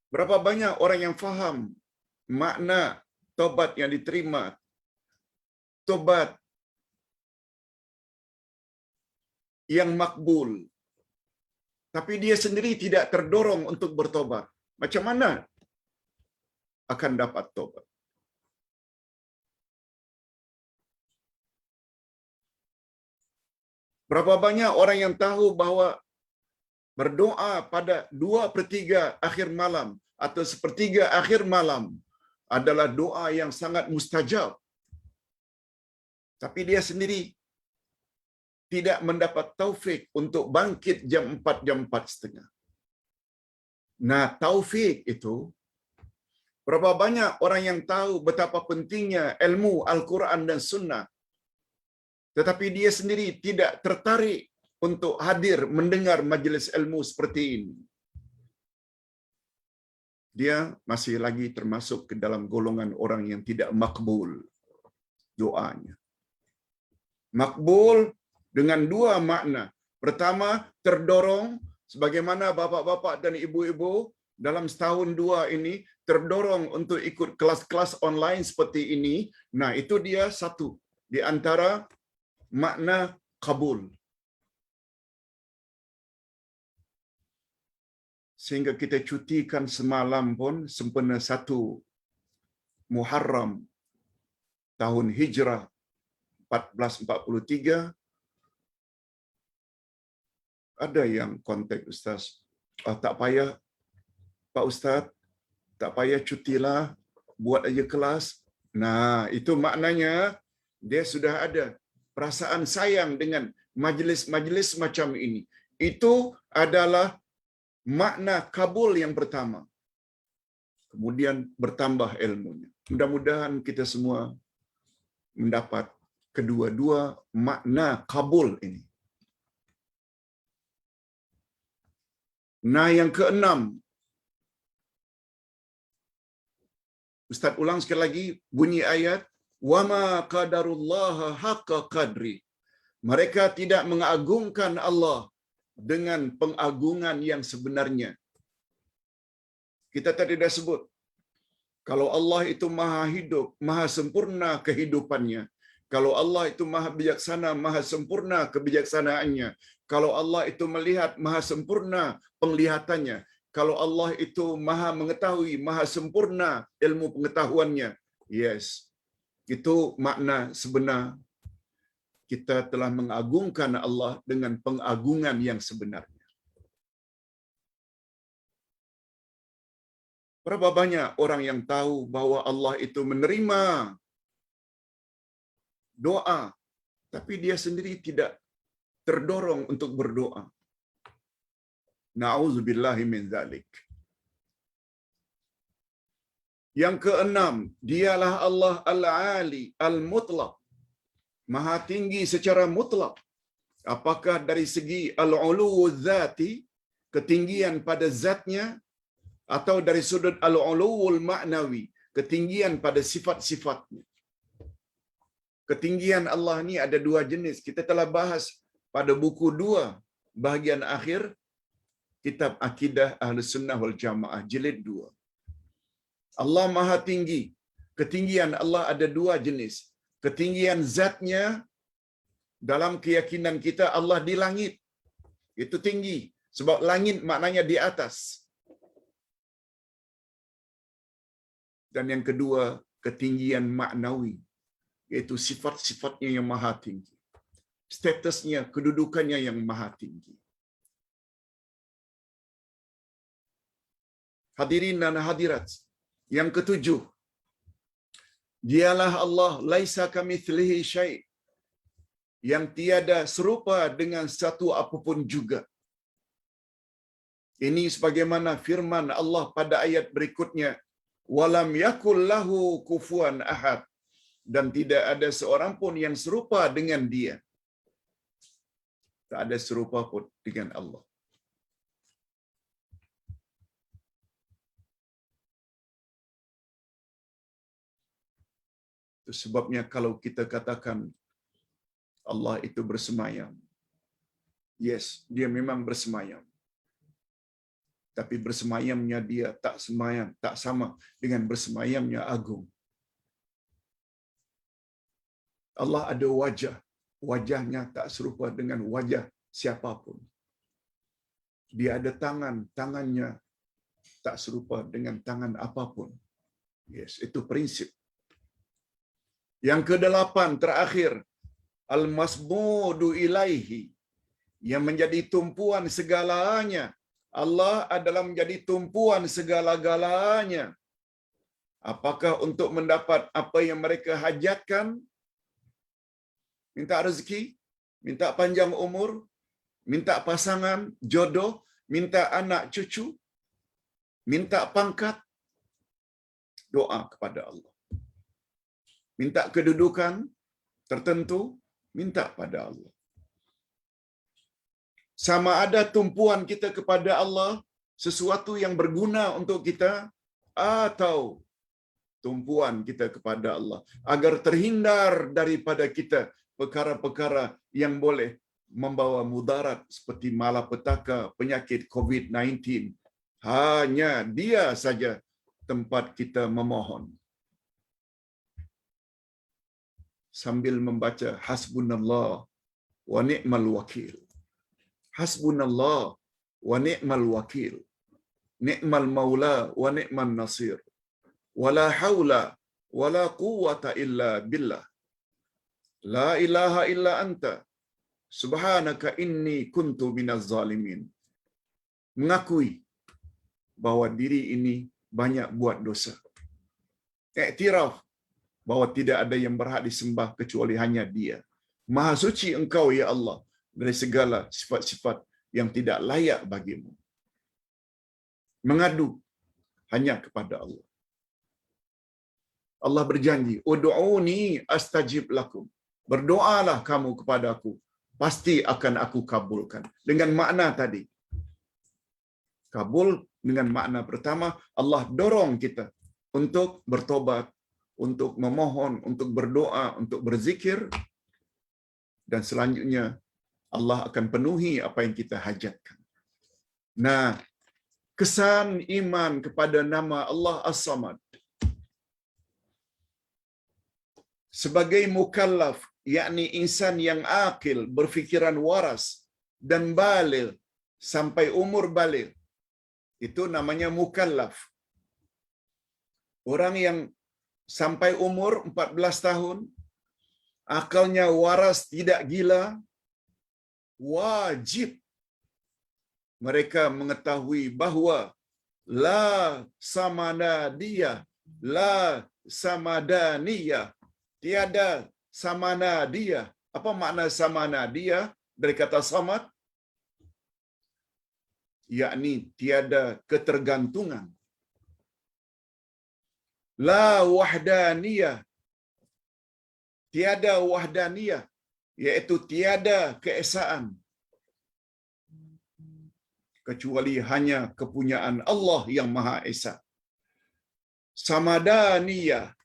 Berapa banyak orang yang faham makna tobat yang diterima, tobat yang makbul, tapi dia sendiri tidak terdorong untuk bertobat. Macam mana akan dapat tobat? Berapa banyak orang yang tahu bahwa berdoa pada 2/3 akhir malam atau 1/3 akhir malam adalah doa yang sangat mustajab. Tapi dia sendiri tidak mendapat taufik untuk bangkit jam 4, jam 4:30. Nah, taufik itu, berapa banyak orang yang tahu betapa pentingnya ilmu Al-Quran dan Sunnah, tetapi dia sendiri tidak tertarik untuk hadir mendengar majlis ilmu seperti ini. Dia masih lagi termasuk ke dalam golongan orang yang tidak makbul doanya. Makbul dengan dua makna. Pertama, terdorong sebagaimana bapak-bapak dan ibu-ibu dalam setahun dua ini terdorong untuk ikut kelas-kelas online seperti ini. Nah, itu dia satu di antara makna kabul. Sehingga kita cutikan semalam pun sempena 1 Muharram tahun Hijrah 1443. Ada yang kontak Ustaz, tak payah Pak Ustaz, tak payah cutilah, buat aja kelas. Nah, itu maknanya dia sudah ada perasaan sayang dengan majlis-majlis macam ini. Itu adalah makna kabul yang pertama. Kemudian bertambah ilmunya. Mudah-mudahan kita semua mendapat kedua-dua makna kabul ini. Nah, yang keenam, Ustaz ulang sekali lagi bunyi ayat, wama qadarullaha haqqa qadri. Mereka tidak mengagungkan Allah dengan pengagungan yang sebenarnya. Kita tadi dah sebut, kalau Allah itu maha hidup, maha sempurna kehidupannya. Kalau Allah itu maha bijaksana, maha sempurna kebijaksanaannya. Kalau Allah itu melihat, maha sempurna penglihatannya. Kalau Allah itu maha mengetahui, maha sempurna ilmu pengetahuannya. Yes, itu makna sebenar. Kita telah mengagungkan Allah dengan pengagungan yang sebenarnya. Berapa banyak orang yang tahu bahwa Allah itu menerima doa, tapi dia sendiri tidak terdorong untuk berdoa. Na'udzubillahi min dzalik. Yang keenam, dialah Allah Al-Ali, Al-Mutlaq. Maha tinggi secara mutlak. Apakah dari segi al-uluwu dzati, ketinggian pada zatnya, atau dari sudut al-uluwul ma'nawi, ketinggian pada sifat-sifatnya. Ketinggian Allah ni ada dua jenis. Kita telah bahas pada buku 2 bahagian akhir kitab Akidah Ahlus Sunnah wal Jamaah jilid 2. Allah Maha tinggi. Ketinggian Allah ada dua jenis. Ketinggian zatnya, dalam keyakinan kita Allah di langit. Itu tinggi. Sebab langit maknanya di atas. Dan yang kedua, ketinggian maknawi. Iaitu sifat-sifatnya yang maha tinggi. Statusnya, kedudukannya yang maha tinggi. Hadirin dan hadirat. Yang ketujuh, dialah Allah laisa kamitslihi syai', yang tiada serupa dengan satu apapun juga. Ini sebagaimana firman Allah pada ayat berikutnya, walam yakul lahu kufuwan ahad, dan tidak ada seorang pun yang serupa dengan dia. Tak ada serupa pun dengan Allah. Itu sebabnya kalau kita katakan Allah itu bersemayam. Yes, dia memang bersemayam. Tapi bersemayamnya dia tak semayam, tak sama dengan bersemayamnya Agung. Allah ada wajah. Wajahnya tak serupa dengan wajah siapapun. Dia ada tangan. Tangannya tak serupa dengan tangan apapun. Yes, itu prinsip. Yang ke-8 terakhir, al-masmudu ilaihi, yang menjadi tumpuan segalanya. Allah adalah menjadi tumpuan segala-galanya. Apakah untuk mendapat apa yang mereka hajatkan? Minta rezeki, minta panjang umur, minta pasangan, jodoh, minta anak cucu, minta pangkat, doa kepada Allah. Minta kedudukan tertentu, minta pada Allah. Sama ada tumpuan kita kepada Allah, sesuatu yang berguna untuk kita, atau tumpuan kita kepada Allah agar terhindar daripada kita perkara-perkara yang boleh membawa mudarat seperti malapetaka, penyakit COVID-19. Hanya dia saja tempat kita memohon. Sambil membaca hasbunallah wa ni'mal wakil. Hasbunallah wa ni'mal wakil. Ni'mal maula wa ni'mal nasir. Wala haula wala quwwata illa billah. La ilaha illa anta. Subhanaka inni kuntu minaz zalimin. Mengakui bahwa diri ini banyak buat dosa. Iktiraf bahwa tidak ada yang berhak disembah kecuali hanya Dia. Maha suci Engkau ya Allah dari segala sifat-sifat yang tidak layak bagimu. Mengadu hanya kepada Allah. Allah berjanji, ud'uni astajib lakum. berdoalah kamu kepadaku, pasti akan aku kabulkan. Dengan makna tadi. Kabul dengan makna pertama, Allah dorong kita untuk bertobat, untuk memohon, untuk berdoa, untuk berzikir, dan selanjutnya Allah akan penuhi apa yang kita hajatkan. Nah, kesan iman kepada nama Allah As-Samad sebagai mukallaf, yakni insan yang akil, berfikiran waras dan baligh sampai umur baligh, itu namanya mukallaf. Orang yang sampai umur 14 tahun, akalnya waras, tidak gila, wajib mereka mengetahui bahawa la samanadiyah, la samadaniyah, tiada samanadiyah. Apa makna samanadiyah dari kata samad? Yakni tiada ketergantungan. La wahdaniyah, tiada wahdaniyah, iaitu tiada keesaan, kecuali hanya kepunyaan Allah yang Maha Esa. Samadaniyah,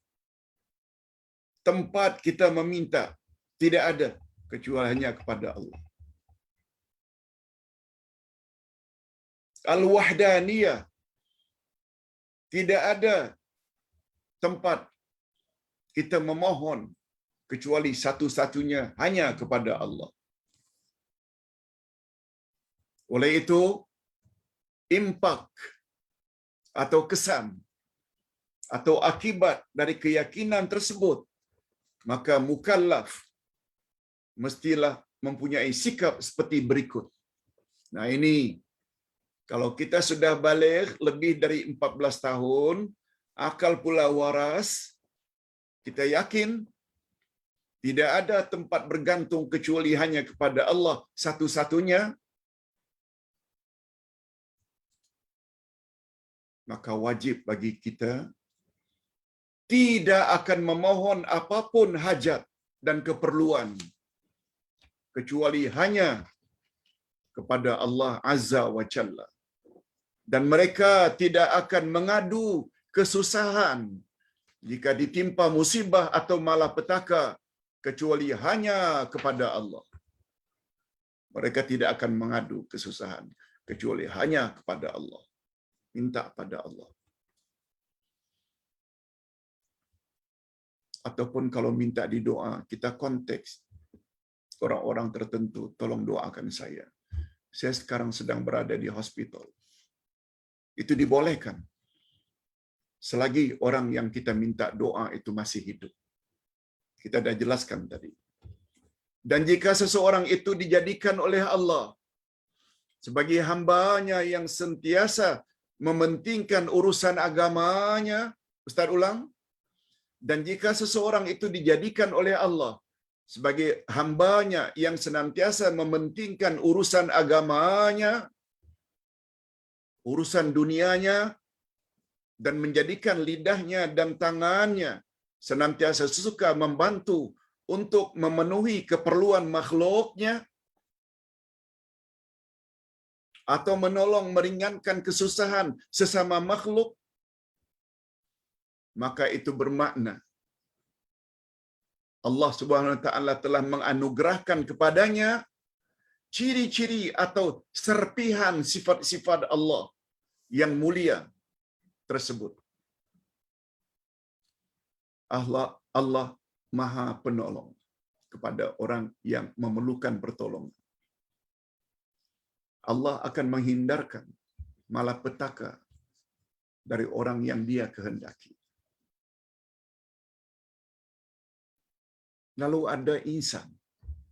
tempat kita meminta, tidak ada kecuali hanya kepada Allah. Al-Wahdaniyah, tidak ada tempat kita memohon kecuali satu-satunya hanya kepada Allah. Oleh itu, impak atau kesan atau akibat dari keyakinan tersebut, maka mukallaf mestilah mempunyai sikap seperti berikut. Nah, ini kalau kita sudah baligh lebih dari 14 tahun, akal pula waras, kita yakin tidak ada tempat bergantung kecuali hanya kepada Allah satu-satunya, maka wajib bagi kita tidak akan memohon apapun hajat dan keperluan kecuali hanya kepada Allah Azza wa Jalla. Dan mereka tidak akan mengadu kesusahan jika ditimpa musibah atau malapetaka kecuali hanya kepada Allah. Mereka tidak akan mengadu kesusahan kecuali hanya kepada Allah. Minta pada Allah. Ataupun kalau minta di doa, kita konteks orang-orang tertentu, tolong doakan saya. Saya sekarang sedang berada di hospital. Itu dibolehkan. Selagi orang yang kita minta doa itu masih hidup. Kita dah jelaskan tadi. Dan jika seseorang itu dijadikan oleh Allah sebagai hamba-Nya yang sentiasa mementingkan urusan agamanya, Ustaz ulang, dan jika seseorang itu dijadikan oleh Allah sebagai hamba-Nya yang senantiasa mementingkan urusan agamanya, urusan dunianya, dan menjadikan lidahnya dan tangannya senantiasa suka membantu untuk memenuhi keperluan makhluknya, atau menolong meringankan kesusahan sesama makhluk, maka itu bermakna Allah Subhanahu wa taala telah menganugerahkan kepadanya ciri-ciri atau serpihan sifat-sifat Allah yang mulia tersebut. Allah Maha Penolong kepada orang yang memerlukan pertolongan. Allah akan menghindarkan malapetaka dari orang yang Dia kehendaki. Lalu ada insan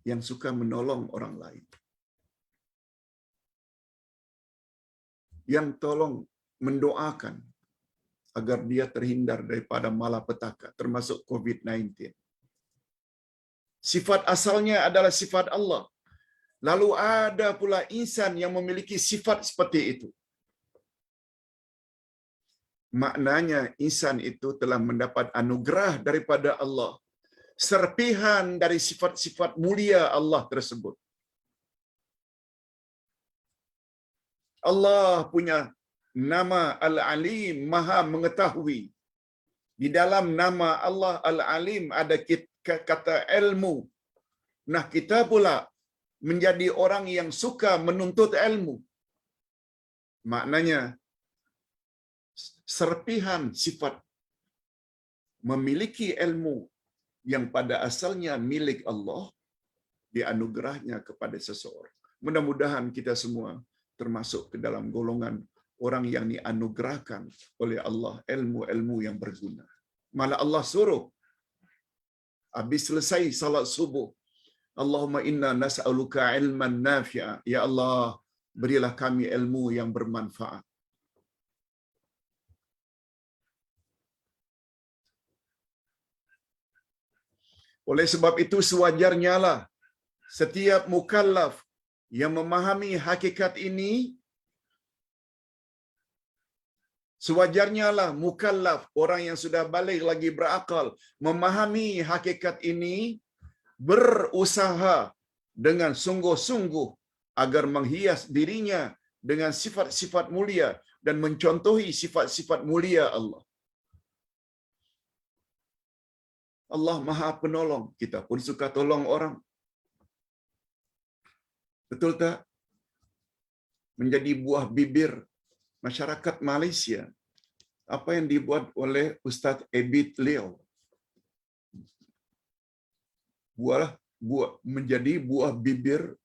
yang suka menolong orang lain, yang tolong mendoakan agar dia terhindar daripada malapetaka, termasuk COVID-19. Sifat asalnya adalah sifat Allah. Lalu ada pula insan yang memiliki sifat seperti itu. Maknanya insan itu telah mendapat anugerah daripada Allah serpihan dari sifat-sifat mulia Allah tersebut. Allah punya nama Al-Alim, Maha Mengetahui. Di dalam nama Allah Al-Alim ada kata ilmu. Nah, kita pula menjadi orang yang suka menuntut ilmu. Maknanya serpihan sifat memiliki ilmu yang pada asalnya milik Allah dianugerahnya kepada seseorang. Mudah-mudahan kita semua termasuk ke dalam golongan orang yang dianugerahkan oleh Allah ilmu-ilmu yang berguna. Malah Allah suruh habis selesai salat subuh, Allahumma inna nas'aluka ilman nafi'a. Ya Allah, berilah kami ilmu yang bermanfaat. Oleh sebab itu sewajarnya lah setiap mukallaf yang memahami hakikat ini, sewajarnya lah mukallaf, orang yang sudah balik lagi berakal, memahami hakikat ini, berusaha dengan sungguh-sungguh agar menghias dirinya dengan sifat-sifat mulia dan mencontohi sifat-sifat mulia Allah. Allah Maha Penolong, kita pun suka tolong orang. Betul tak? Menjadi buah bibir masyarakat Malaysia. Apa yang dibuat oleh Ustaz Abid Leo? Menjadi buah bibir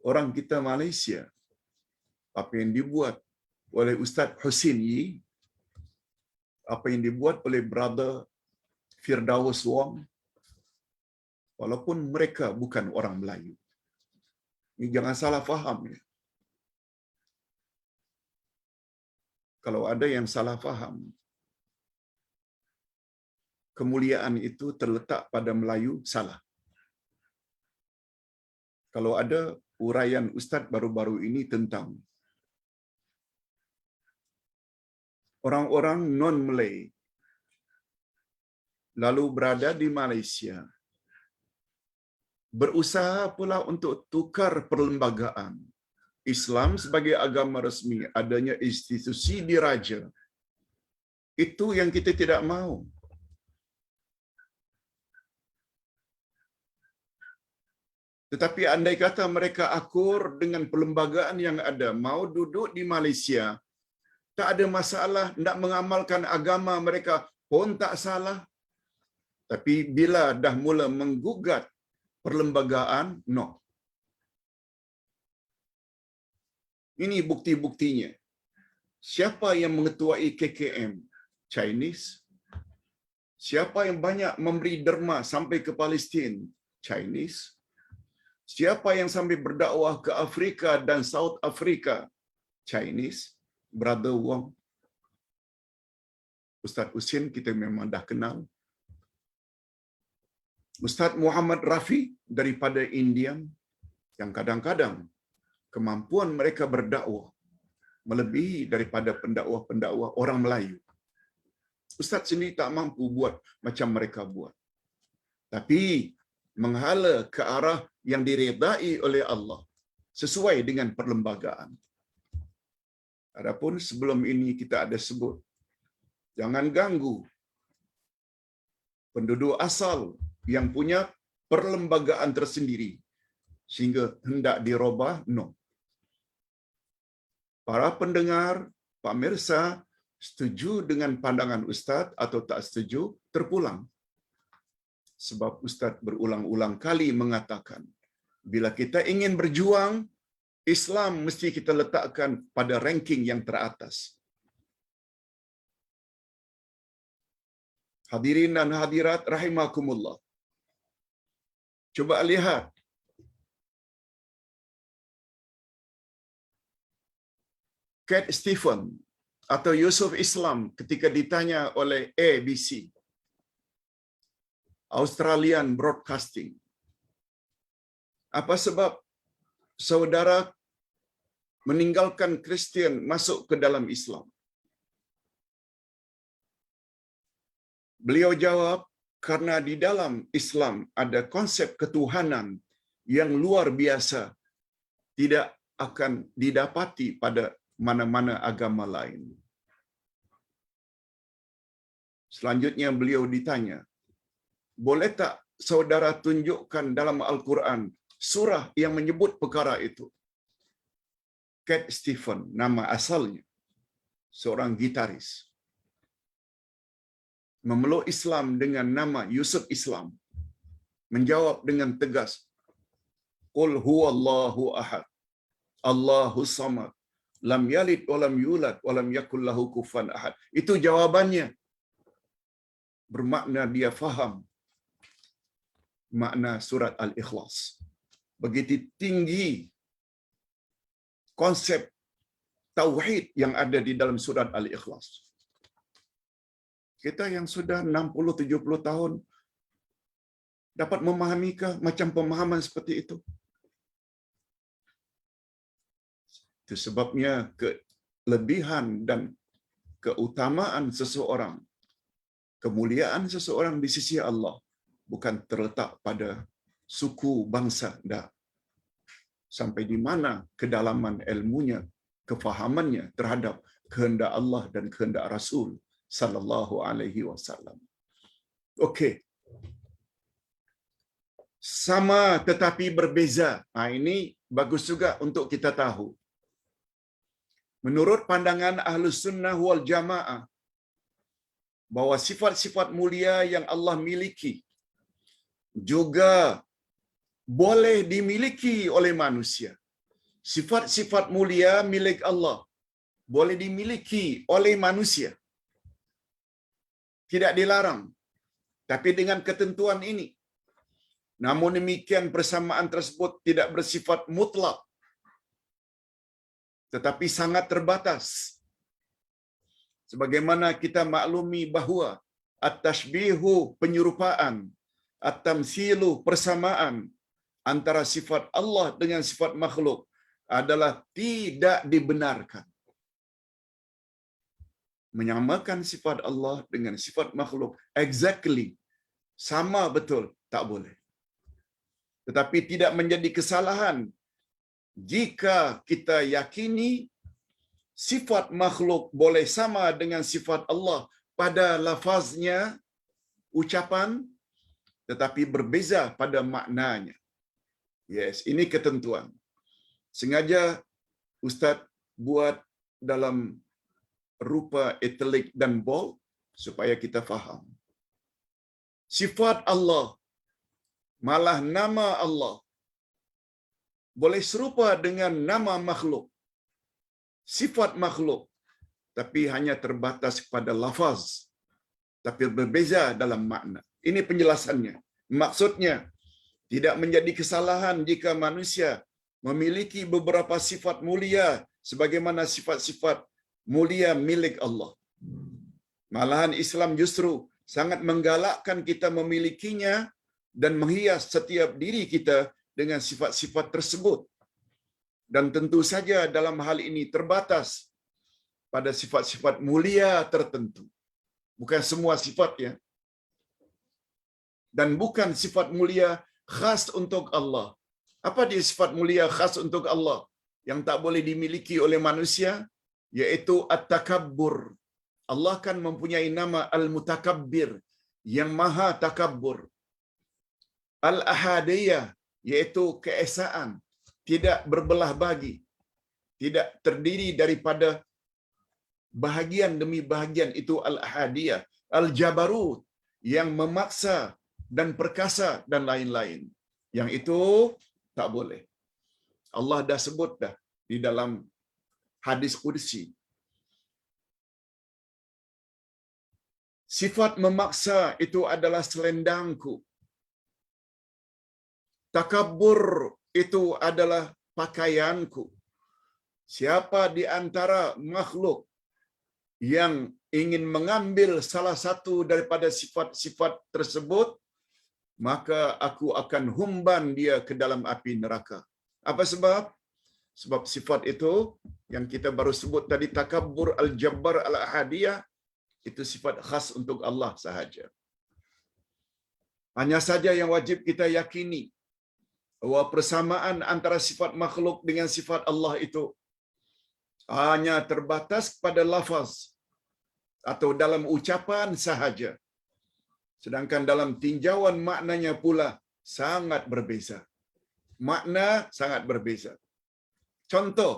orang kita Malaysia. Apa yang dibuat oleh Ustaz Husin Yi? Apa yang dibuat oleh Brother Firdaus Wong? Walaupun mereka bukan orang Melayu. Ini jangan salah faham ya. Kalau ada yang salah faham, kemuliaan itu terletak pada Melayu, salah. Kalau ada uraian Ustaz baru-baru ini tentang orang-orang non-Malay lalu berada di Malaysia, berusaha pula untuk tukar perlembagaan Islam sebagai agama resmi, adanya institusi diraja. Itu yang kita tidak mahu. Tetapi andai kata mereka akur dengan perlembagaan yang ada, mau duduk di Malaysia, tak ada masalah, nak mengamalkan agama mereka pun tak salah. Tapi bila dah mula menggugat perlembagaan, no. Ini bukti-buktinya. Siapa yang mengetuai KKM? Chinese. Siapa yang banyak memberi derma sampai ke Palestin? Chinese. Siapa yang sampai berdakwah ke Afrika dan South Africa? Chinese. Brother Wong. Ustaz Husin kita memang dah kenal. Ustaz Muhammad Rafi daripada India, yang kadang-kadang kemampuan mereka berdakwah melebihi daripada pendakwah-pendakwah orang Melayu. Ustaz sendiri tak mampu buat macam mereka buat. Tapi menghala ke arah yang diredai oleh Allah sesuai dengan perlembagaan. Adapun sebelum ini kita ada sebut, jangan ganggu penduduk asal yang punya perlembagaan tersendiri sehingga hendak dirubah, no. Para pendengar, pemirsa, setuju dengan pandangan Ustaz atau tak setuju, terpulang. Sebab Ustaz berulang-ulang kali mengatakan, bila kita ingin berjuang, Islam mesti kita letakkan pada ranking yang teratas. Hadirin dan hadirat rahimakumullah. Coba lihat Cat Stephen atau Yusuf Islam ketika ditanya oleh ABC, Australian Broadcasting, apa sebab saudara meninggalkan Kristian masuk ke dalam Islam? Beliau jawab, Karena di dalam Islam ada konsep ketuhanan yang luar biasa, tidak akan didapati pada mana-mana agama lain. Selanjutnya beliau ditanya, boleh tak saudara tunjukkan dalam Al-Quran surah yang menyebut perkara itu? Cat Stephen, nama asalnya, seorang gitaris, memeluk Islam dengan nama Yusuf Islam, menjawab dengan tegas, Qul huwallahu ahad, Allahus samad, lam yalid walam yulad walam yakul lahu kufuwan ahad. Itu jawabannya. Bermakna dia faham makna surat Al-Ikhlas. Begitu tinggi konsep tauhid yang ada di dalam surat Al-Ikhlas. Kita yang sudah 60-70 tahun dapat memahami macam pemahaman seperti itu? Itu sebabnya kelebihan dan keutamaan seseorang, kemuliaan seseorang di sisi Allah bukan terletak pada suku, bangsa, dah. Sampai di mana kedalaman ilmunya, kefahamannya terhadap kehendak Allah dan kehendak Rasul sallallahu alaihi wasallam. Okey. Sama tetapi berbeza. Ini bagus juga untuk kita tahu. Menurut pandangan Ahlus Sunnah wal Jamaah, bahwa sifat-sifat mulia yang Allah miliki juga boleh dimiliki oleh manusia. Sifat-sifat mulia milik Allah boleh dimiliki oleh manusia. Tidak dilarang. Tapi dengan ketentuan ini. Namun demikian persamaan tersebut tidak bersifat mutlak, tetapi sangat terbatas. Sebagaimana kita maklumi bahawa at-tashbihu penyerupaan, at-tamsilu persamaan antara sifat Allah dengan sifat makhluk adalah tidak dibenarkan. Menyamakan sifat Allah dengan sifat makhluk exactly sama betul, tak boleh. Tetapi tidak menjadi kesalahan jika kita yakini sifat makhluk boleh sama dengan sifat Allah pada lafaznya, ucapan, tetapi berbeza pada maknanya. Yes, ini ketentuan. Sengaja Ustaz buat dalam rupa italic dan bold supaya kita faham. Sifat Allah, malah nama Allah, boleh serupa dengan nama makhluk, sifat makhluk, tapi hanya terbatas pada lafaz, tapi berbeza dalam makna. Ini penjelasannya. Maksudnya, tidak menjadi kesalahan jika manusia memiliki beberapa sifat mulia sebagaimana sifat-sifat mulia milik Allah. Malahan Islam justru sangat menggalakkan kita memilikinya dan menghias setiap diri kita dengan sifat-sifat tersebut. Dan tentu saja dalam hal ini terbatas pada sifat-sifat mulia tertentu. Bukan semua sifatnya. Dan bukan sifat mulia khas untuk Allah. Apa dia sifat mulia khas untuk Allah yang tak boleh dimiliki oleh manusia? Yaitu at-takabbur. Allah kan mempunyai nama Al-Mutakabbir, yang maha takabbur. Al-Ahadiyah, yaitu keesaan, tidak berbelah bagi, tidak terdiri daripada bahagian demi bahagian, itu Al-Ahadiyah. Al-Jabarut, yang memaksa dan perkasa dan lain-lain. Yang itu tak boleh. Allah dah sebut dah di dalam hadis qudsi. Sifat memaksa itu adalah selendangku. Takabbur itu adalah pakaianku. Siapa di antara makhluk yang ingin mengambil salah satu daripada sifat-sifat tersebut, maka aku akan humban dia ke dalam api neraka. Apa sebab? Sebab sifat itu yang kita baru sebut tadi, takabbur, al-jabbar, al-ahadiyah, itu sifat khas untuk Allah sahaja. Hanya saja yang wajib kita yakini bahwa persamaan antara sifat makhluk dengan sifat Allah itu hanya terbatas pada lafaz atau dalam ucapan sahaja. Sedangkan dalam tinjauan maknanya pula sangat berbeza. Makna sangat berbeza. Contoh,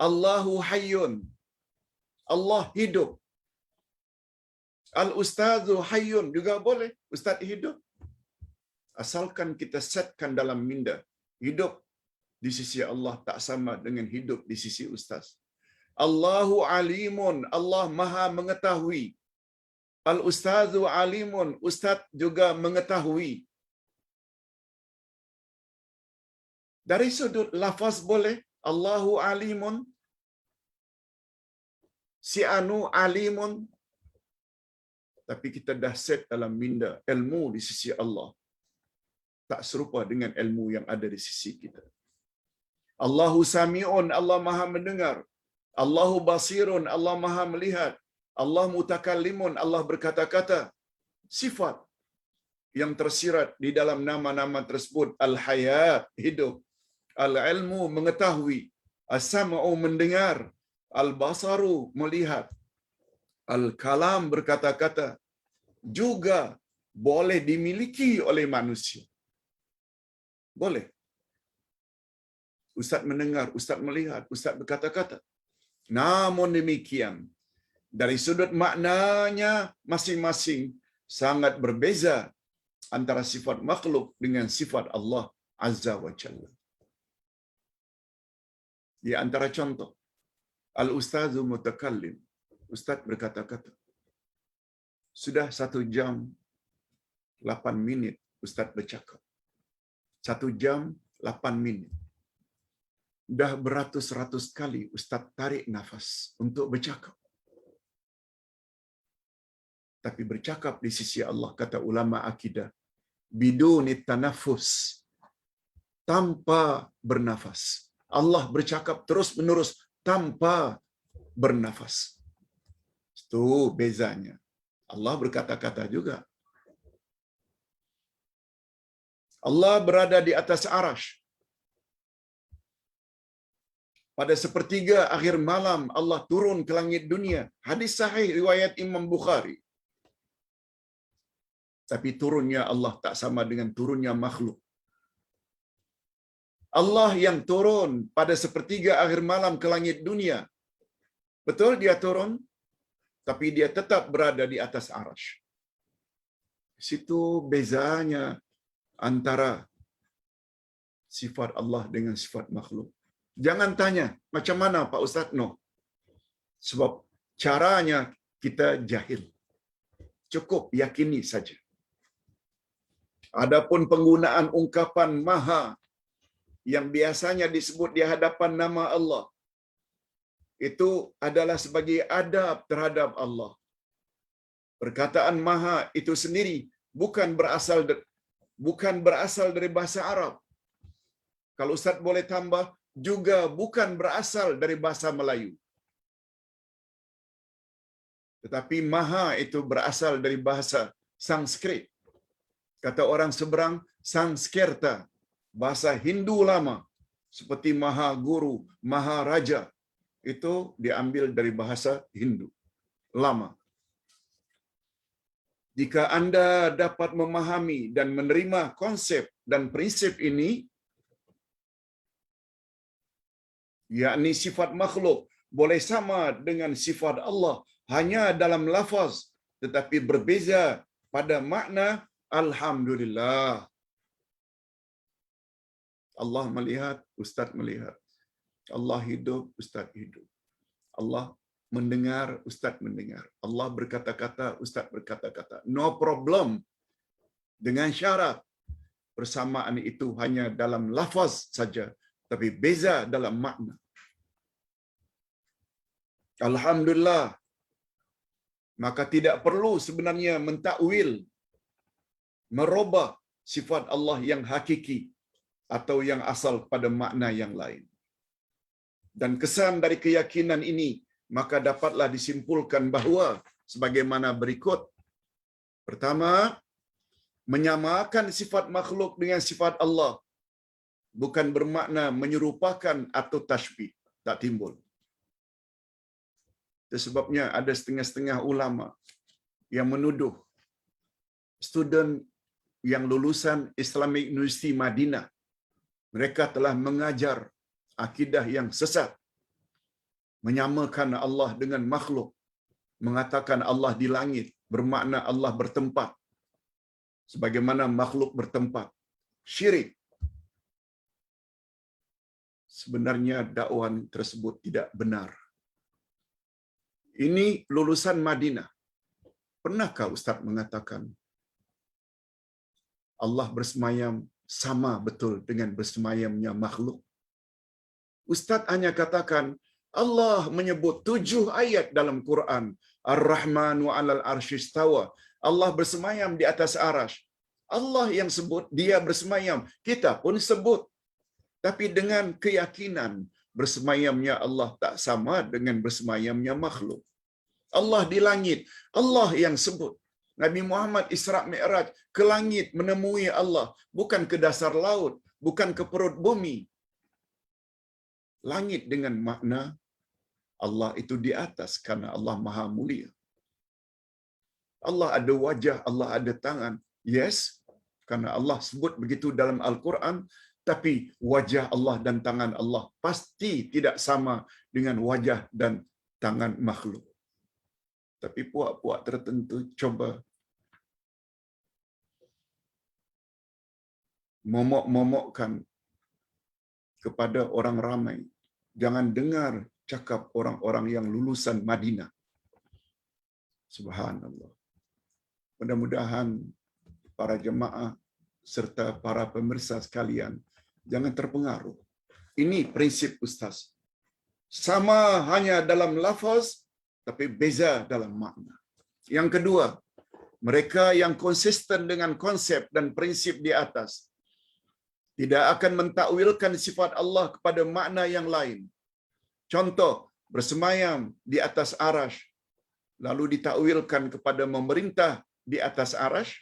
Allahu Hayyun. Allah hidup. Al-Ustazu Hayyun juga boleh. Ustaz hidup. Asalkan kita setkan dalam minda. Hidup di sisi Allah tak sama dengan hidup di sisi Ustaz. Allahu Alimun. Allah Maha mengetahui. Al-Ustazu Alimun. Ustaz juga mengetahui. Dari sudut lafaz boleh. Allahu Alimun. Si anu Alimun. Tapi kita dah set dalam minda ilmu di sisi Allah tak serupa dengan ilmu yang ada di sisi kita. Allahu Sami'un, Allah Maha mendengar. Allahu Basirun, Allah Maha melihat. Allah Mutakallimun, Allah berkata-kata. Sifat yang tersirat di dalam nama-nama tersebut. Al-Hayat, hidup. Al-Ilmu, mengetahui. As-Sam'u, mendengar. Al-Basaru, melihat. Al-Kalam, berkata-kata. Juga boleh dimiliki oleh manusia. Boleh. Ustaz mendengar, Ustaz melihat, Ustaz berkata-kata. Namun demikian, dari sudut maknanya masing-masing sangat berbeza antara sifat makhluk dengan sifat Allah Azza wa Jalla. Di antara contoh, Al-Ustazu Mutakallim, Ustaz berkata-kata. Sudah 1 jam 8 minit Ustaz bercakap. 1 jam 8 minit. Dah beratus-ratus kali Ustaz tarik nafas untuk bercakap. Tapi bercakap di sisi Allah, kata ulama akidah, biduni tanafus, tanpa bernafas. Allah bercakap terus-menerus tanpa bernafas. Itu bezanya. Allah berkata-kata juga. Allah berada di atas arash. Pada sepertiga akhir malam Allah turun ke langit dunia. Hadis sahih riwayat Imam Bukhari. Tapi turunnya Allah tak sama dengan turunnya makhluk. Allah yang turun pada sepertiga akhir malam ke langit dunia. Betul dia turun, tapi dia tetap berada di atas arash. Situ bezanya antara sifat Allah dengan sifat makhluk. Jangan tanya, macam mana Pak Ustaz? No. Sebab caranya kita jahil. Cukup yakini saja. Adapun penggunaan ungkapan maha yang biasanya disebut di hadapan nama Allah, itu adalah sebagai adab terhadap Allah. Perkataan maha itu sendiri bukan berasal dari bahasa Arab. Kalau Ustaz boleh tambah, juga bukan berasal dari bahasa Melayu. Tetapi maha itu berasal dari bahasa Sanskrit. Kata orang seberang, Sanskerta, bahasa Hindu lama, seperti maha guru, maha raja, itu diambil dari bahasa Hindu lama. Jika Anda dapat memahami dan menerima konsep dan prinsip ini, yakni sifat makhluk boleh sama dengan sifat Allah hanya dalam lafaz tetapi berbeza pada makna, alhamdulillah. Allah melihat, Ustaz melihat. Allah hidup, Ustaz hidup. Allah mendengar, Ustaz mendengar. Allah berkata-kata, Ustaz berkata-kata. No problem. Dengan syarat persamaan itu hanya dalam lafaz saja, tapi beza dalam makna. Alhamdulillah. Maka tidak perlu sebenarnya mentakwil, merubah sifat Allah yang hakiki atau yang asal pada makna yang lain. Dan kesan dari keyakinan ini, maka dapatlah disimpulkan bahawa sebagaimana berikut. Pertama, Menyamakan sifat makhluk dengan sifat Allah bukan bermakna menyerupakan atau tashbih, tak timbul. Itu sebabnya ada setengah-setengah ulama yang menuduh student yang lulusan Islamic University Madinah, mereka telah mengajar akidah yang sesat, menyamakan Allah dengan makhluk, mengatakan Allah di langit bermakna Allah bertempat sebagaimana makhluk bertempat. Syirik. Sebenarnya dakwaan tersebut tidak benar. Ini lulusan Madinah. Pernahkah Ustaz mengatakan Allah bersemayam sama betul dengan bersemayamnya makhluk? Ustaz hanya katakan Allah menyebut 7 ayat dalam Quran. Ar-Rahmanu 'alal arsy istawa. Allah bersemayam di atas arasy. Allah yang sebut dia bersemayam. Kita pun sebut. Tapi dengan keyakinan bersemayamnya Allah tak sama dengan bersemayamnya makhluk. Allah di langit. Allah yang sebut. Nabi Muhammad Isra' Mi'raj ke langit menemui Allah. Bukan ke dasar laut. Bukan ke perut bumi. Langit dengan makna Allah itu di atas karena Allah Maha Mulia. Allah ada wajah, Allah ada tangan. Yes, karena Allah sebut begitu dalam Al-Quran. Tapi wajah Allah dan tangan Allah pasti tidak sama dengan wajah dan tangan makhluk. Tapi puak-puak tertentu coba momok-momokkan kepada orang ramai. Jangan dengar cakap orang-orang yang lulusan Madinah. Subhanallah. Mudah-mudahan para jemaah serta para pemirsa sekalian jangan terpengaruh. Ini prinsip Ustaz. Sama hanya dalam lafaz, tapi beza dalam makna. Yang kedua, mereka yang konsisten dengan konsep dan prinsip di atas tidak akan mentakwilkan sifat Allah kepada makna yang lain. Contoh, bersemayam di atas arasy, lalu ditakwilkan kepada memerintah di atas arasy.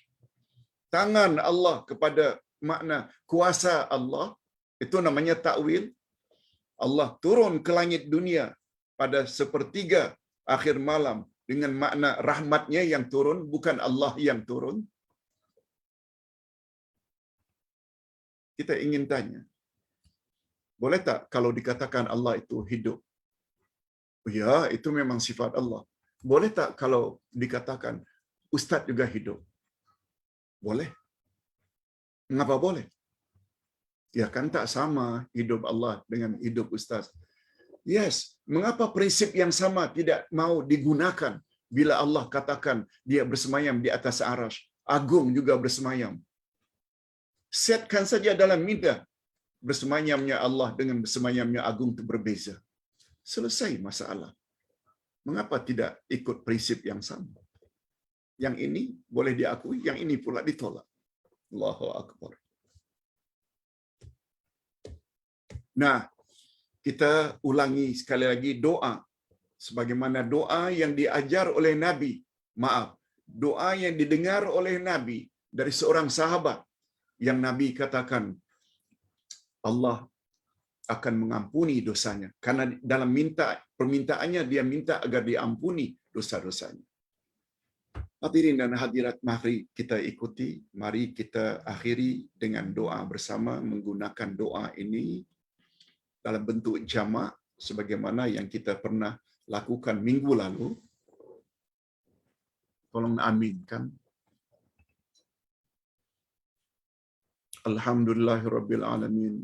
Tangan Allah kepada makna kuasa Allah, itu namanya takwil. Allah turun ke langit dunia pada sepertiga akhir malam dengan makna rahmatnya yang turun, bukan Allah yang turun. Kita ingin tanya, boleh tak kalau dikatakan Allah itu hidup? Ya, itu memang sifat Allah. Boleh tak kalau dikatakan Ustaz juga hidup? Boleh. Mengapa boleh? Ya kan tak sama hidup Allah dengan hidup Ustaz. Yes, mengapa prinsip yang sama tidak mau digunakan bila Allah katakan dia bersemayam di atas arasy, agung juga bersemayam. Setkan saja dalam minda bersemayamnya Allah dengan bersemayamnya agung itu berbeza. Selesai masalah. Mengapa tidak ikut prinsip yang sama? Yang ini boleh diakui, yang ini pula ditolak. Allahu Akbar. Nah, kita ulangi sekali lagi doa. Sebagaimana doa yang diajar oleh Nabi. Maaf, doa yang didengar oleh Nabi dari seorang sahabat. Yang Nabi katakan, Allah akan mengampuni dosanya. Karena dalam permintaannya dia minta agar diampuni dosa-dosanya. Hadirin dan hadirat, mari kita ikuti, mari kita akhiri dengan doa bersama menggunakan doa ini dalam bentuk jamak sebagaimana yang kita pernah lakukan minggu lalu. Tolong aminkan. Alhamdulillahirabbil alamin.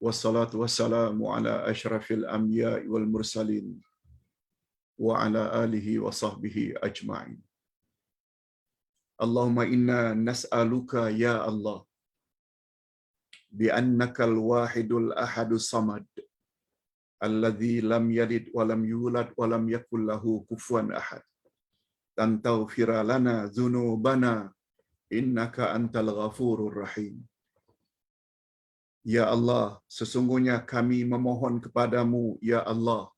Wassalatu wassalamu ala asyrafil anbiya wal mursalin wa ala alihi wa sahbihi ajma'in. Allahumma inna nas'aluka ya Allah bi annakal wahidul ahadus samad alladzi lam yalid wa lam yulad wa lam yakul lahu kufuwan ahad. Dan taghfira lana dzunubana innaka antal ghafurur rahim. Ya Allah, sesungguhnya kami memohon kepadamu, Ya Allah,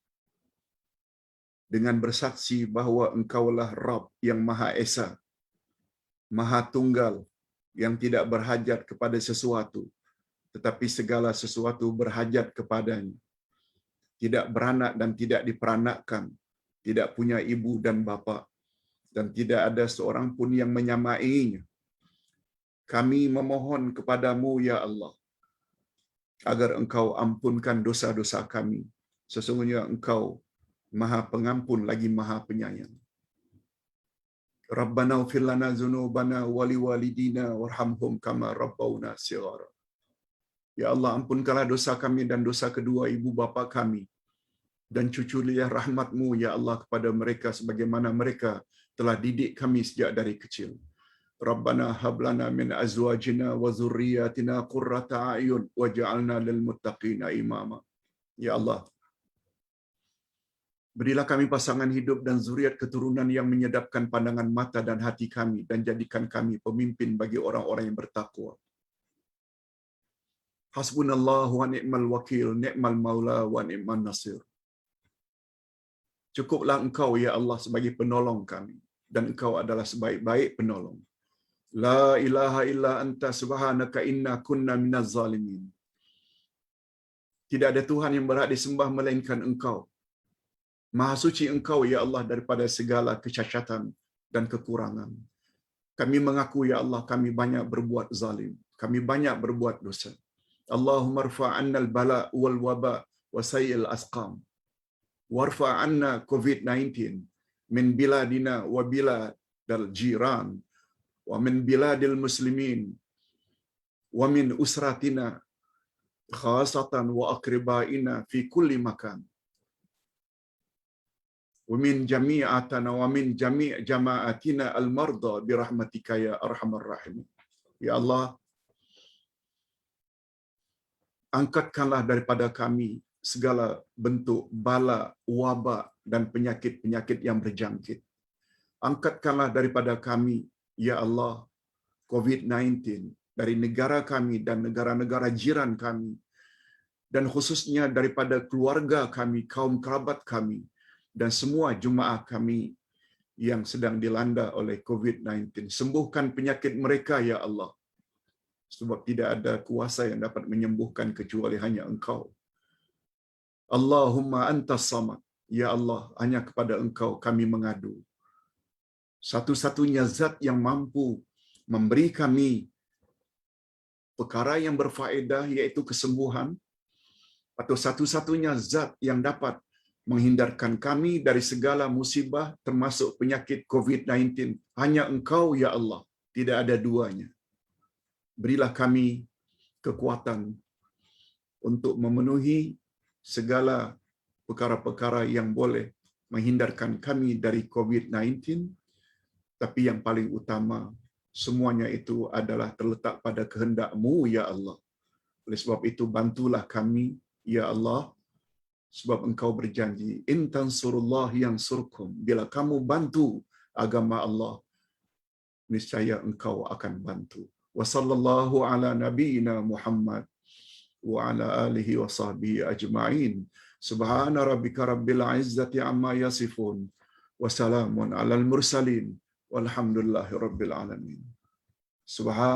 dengan bersaksi bahawa Engkaulah Rabb yang Maha Esa, Maha Tunggal, yang tidak berhajat kepada sesuatu, tetapi segala sesuatu berhajat kepadanya. Tidak beranak dan tidak diperanakkan, tidak punya ibu dan bapa, dan tidak ada seorang pun yang menyamainya. Kami memohon kepadamu, ya Allah, agar Engkau ampunkan dosa-dosa kami. Sesungguhnya Engkau Maha Pengampun lagi Maha Penyayang. Rabbana ighfir lana dzunubana wa liwalidina warhamhum kama rabbawna shighara. Ya Allah, ampunkanlah dosa kami dan dosa kedua ibu bapa kami, dan cucurilah rahmat-Mu, ya Allah, kepada mereka sebagaimana mereka telah didik kami sejak dari kecil. Rabbana hab lana min azwajina wa dzurriyyatina qurrata a'yun waj'alna lil muttaqina imama. Ya Allah, berilah kami pasangan hidup dan zuriat keturunan yang menyedapkan pandangan mata dan hati kami, dan jadikan kami pemimpin bagi orang-orang yang bertakwa. Hasbunallahu wa ni'mal wakil, ni'mal maula wa ni'man nasir. Cukuplah Engkau, ya Allah, sebagai penolong kami, dan Engkau adalah sebaik-baik penolong. La ilaha illa anta subhanaka inna kunna minaz zalimin. Tidak ada Tuhan yang berhak disembah melainkan Engkau. Maha suci Engkau, ya Allah, daripada segala kecacatan dan kekurangan. Kami mengaku, ya Allah, kami banyak berbuat zalim. Kami banyak berbuat dosa. Allahumma rfa' 'anna al-bala' wal waba' wa sayyi'al asqam. Warfa' 'anna COVID-19 min biladina wa biladal jiran wa min biladil muslimin wa min usratina khasatan wa aqribaina fi kulli makan. Wa min jami'atana wa min jami' jama'atina al-marda bi rahmatika ya arhamar rahimin. Ya Allah, angkatkanlah daripada kami segala bentuk bala, wabak dan penyakit-penyakit yang berjangkit. Angkatkanlah daripada kami, ya Allah, COVID-19 dari negara kami dan negara-negara jiran kami, dan khususnya daripada keluarga kami, kaum kerabat kami, dan semua jemaah kami yang sedang dilanda oleh COVID-19. Sembuhkan penyakit mereka, ya Allah, sebab tidak ada kuasa yang dapat menyembuhkan kecuali hanya Engkau. Allahumma antas samad. Ya Allah, hanya kepada Engkau kami mengadu. Satu-satunya zat yang mampu memberi kami perkara yang berfaedah, iaitu kesembuhan, atau satu-satunya zat yang dapat menghindarkan kami dari segala musibah termasuk penyakit COVID-19, hanya Engkau, ya Allah, tidak ada duanya. Berilah kami kekuatan untuk memenuhi segala perkara-perkara yang boleh menghindarkan kami dari COVID-19, tapi yang paling utama, semuanya itu adalah terletak pada kehendak-Mu, ya Allah. Oleh sebab itu, bantulah kami, ya Allah, sebab Engkau berjanji, in tansurullah yansurkum. Bila kamu bantu agama Allah, niscaya Engkau akan bantu. Wa sallallahu ala nabiyyina Muhammad wa ala alihi wa sahbihi ajma'in. Subhana rabbika rabbil izzati amma yasifun. Wa salamun alal mursalin. Walhamdulillahi rabbil alamin. Subhan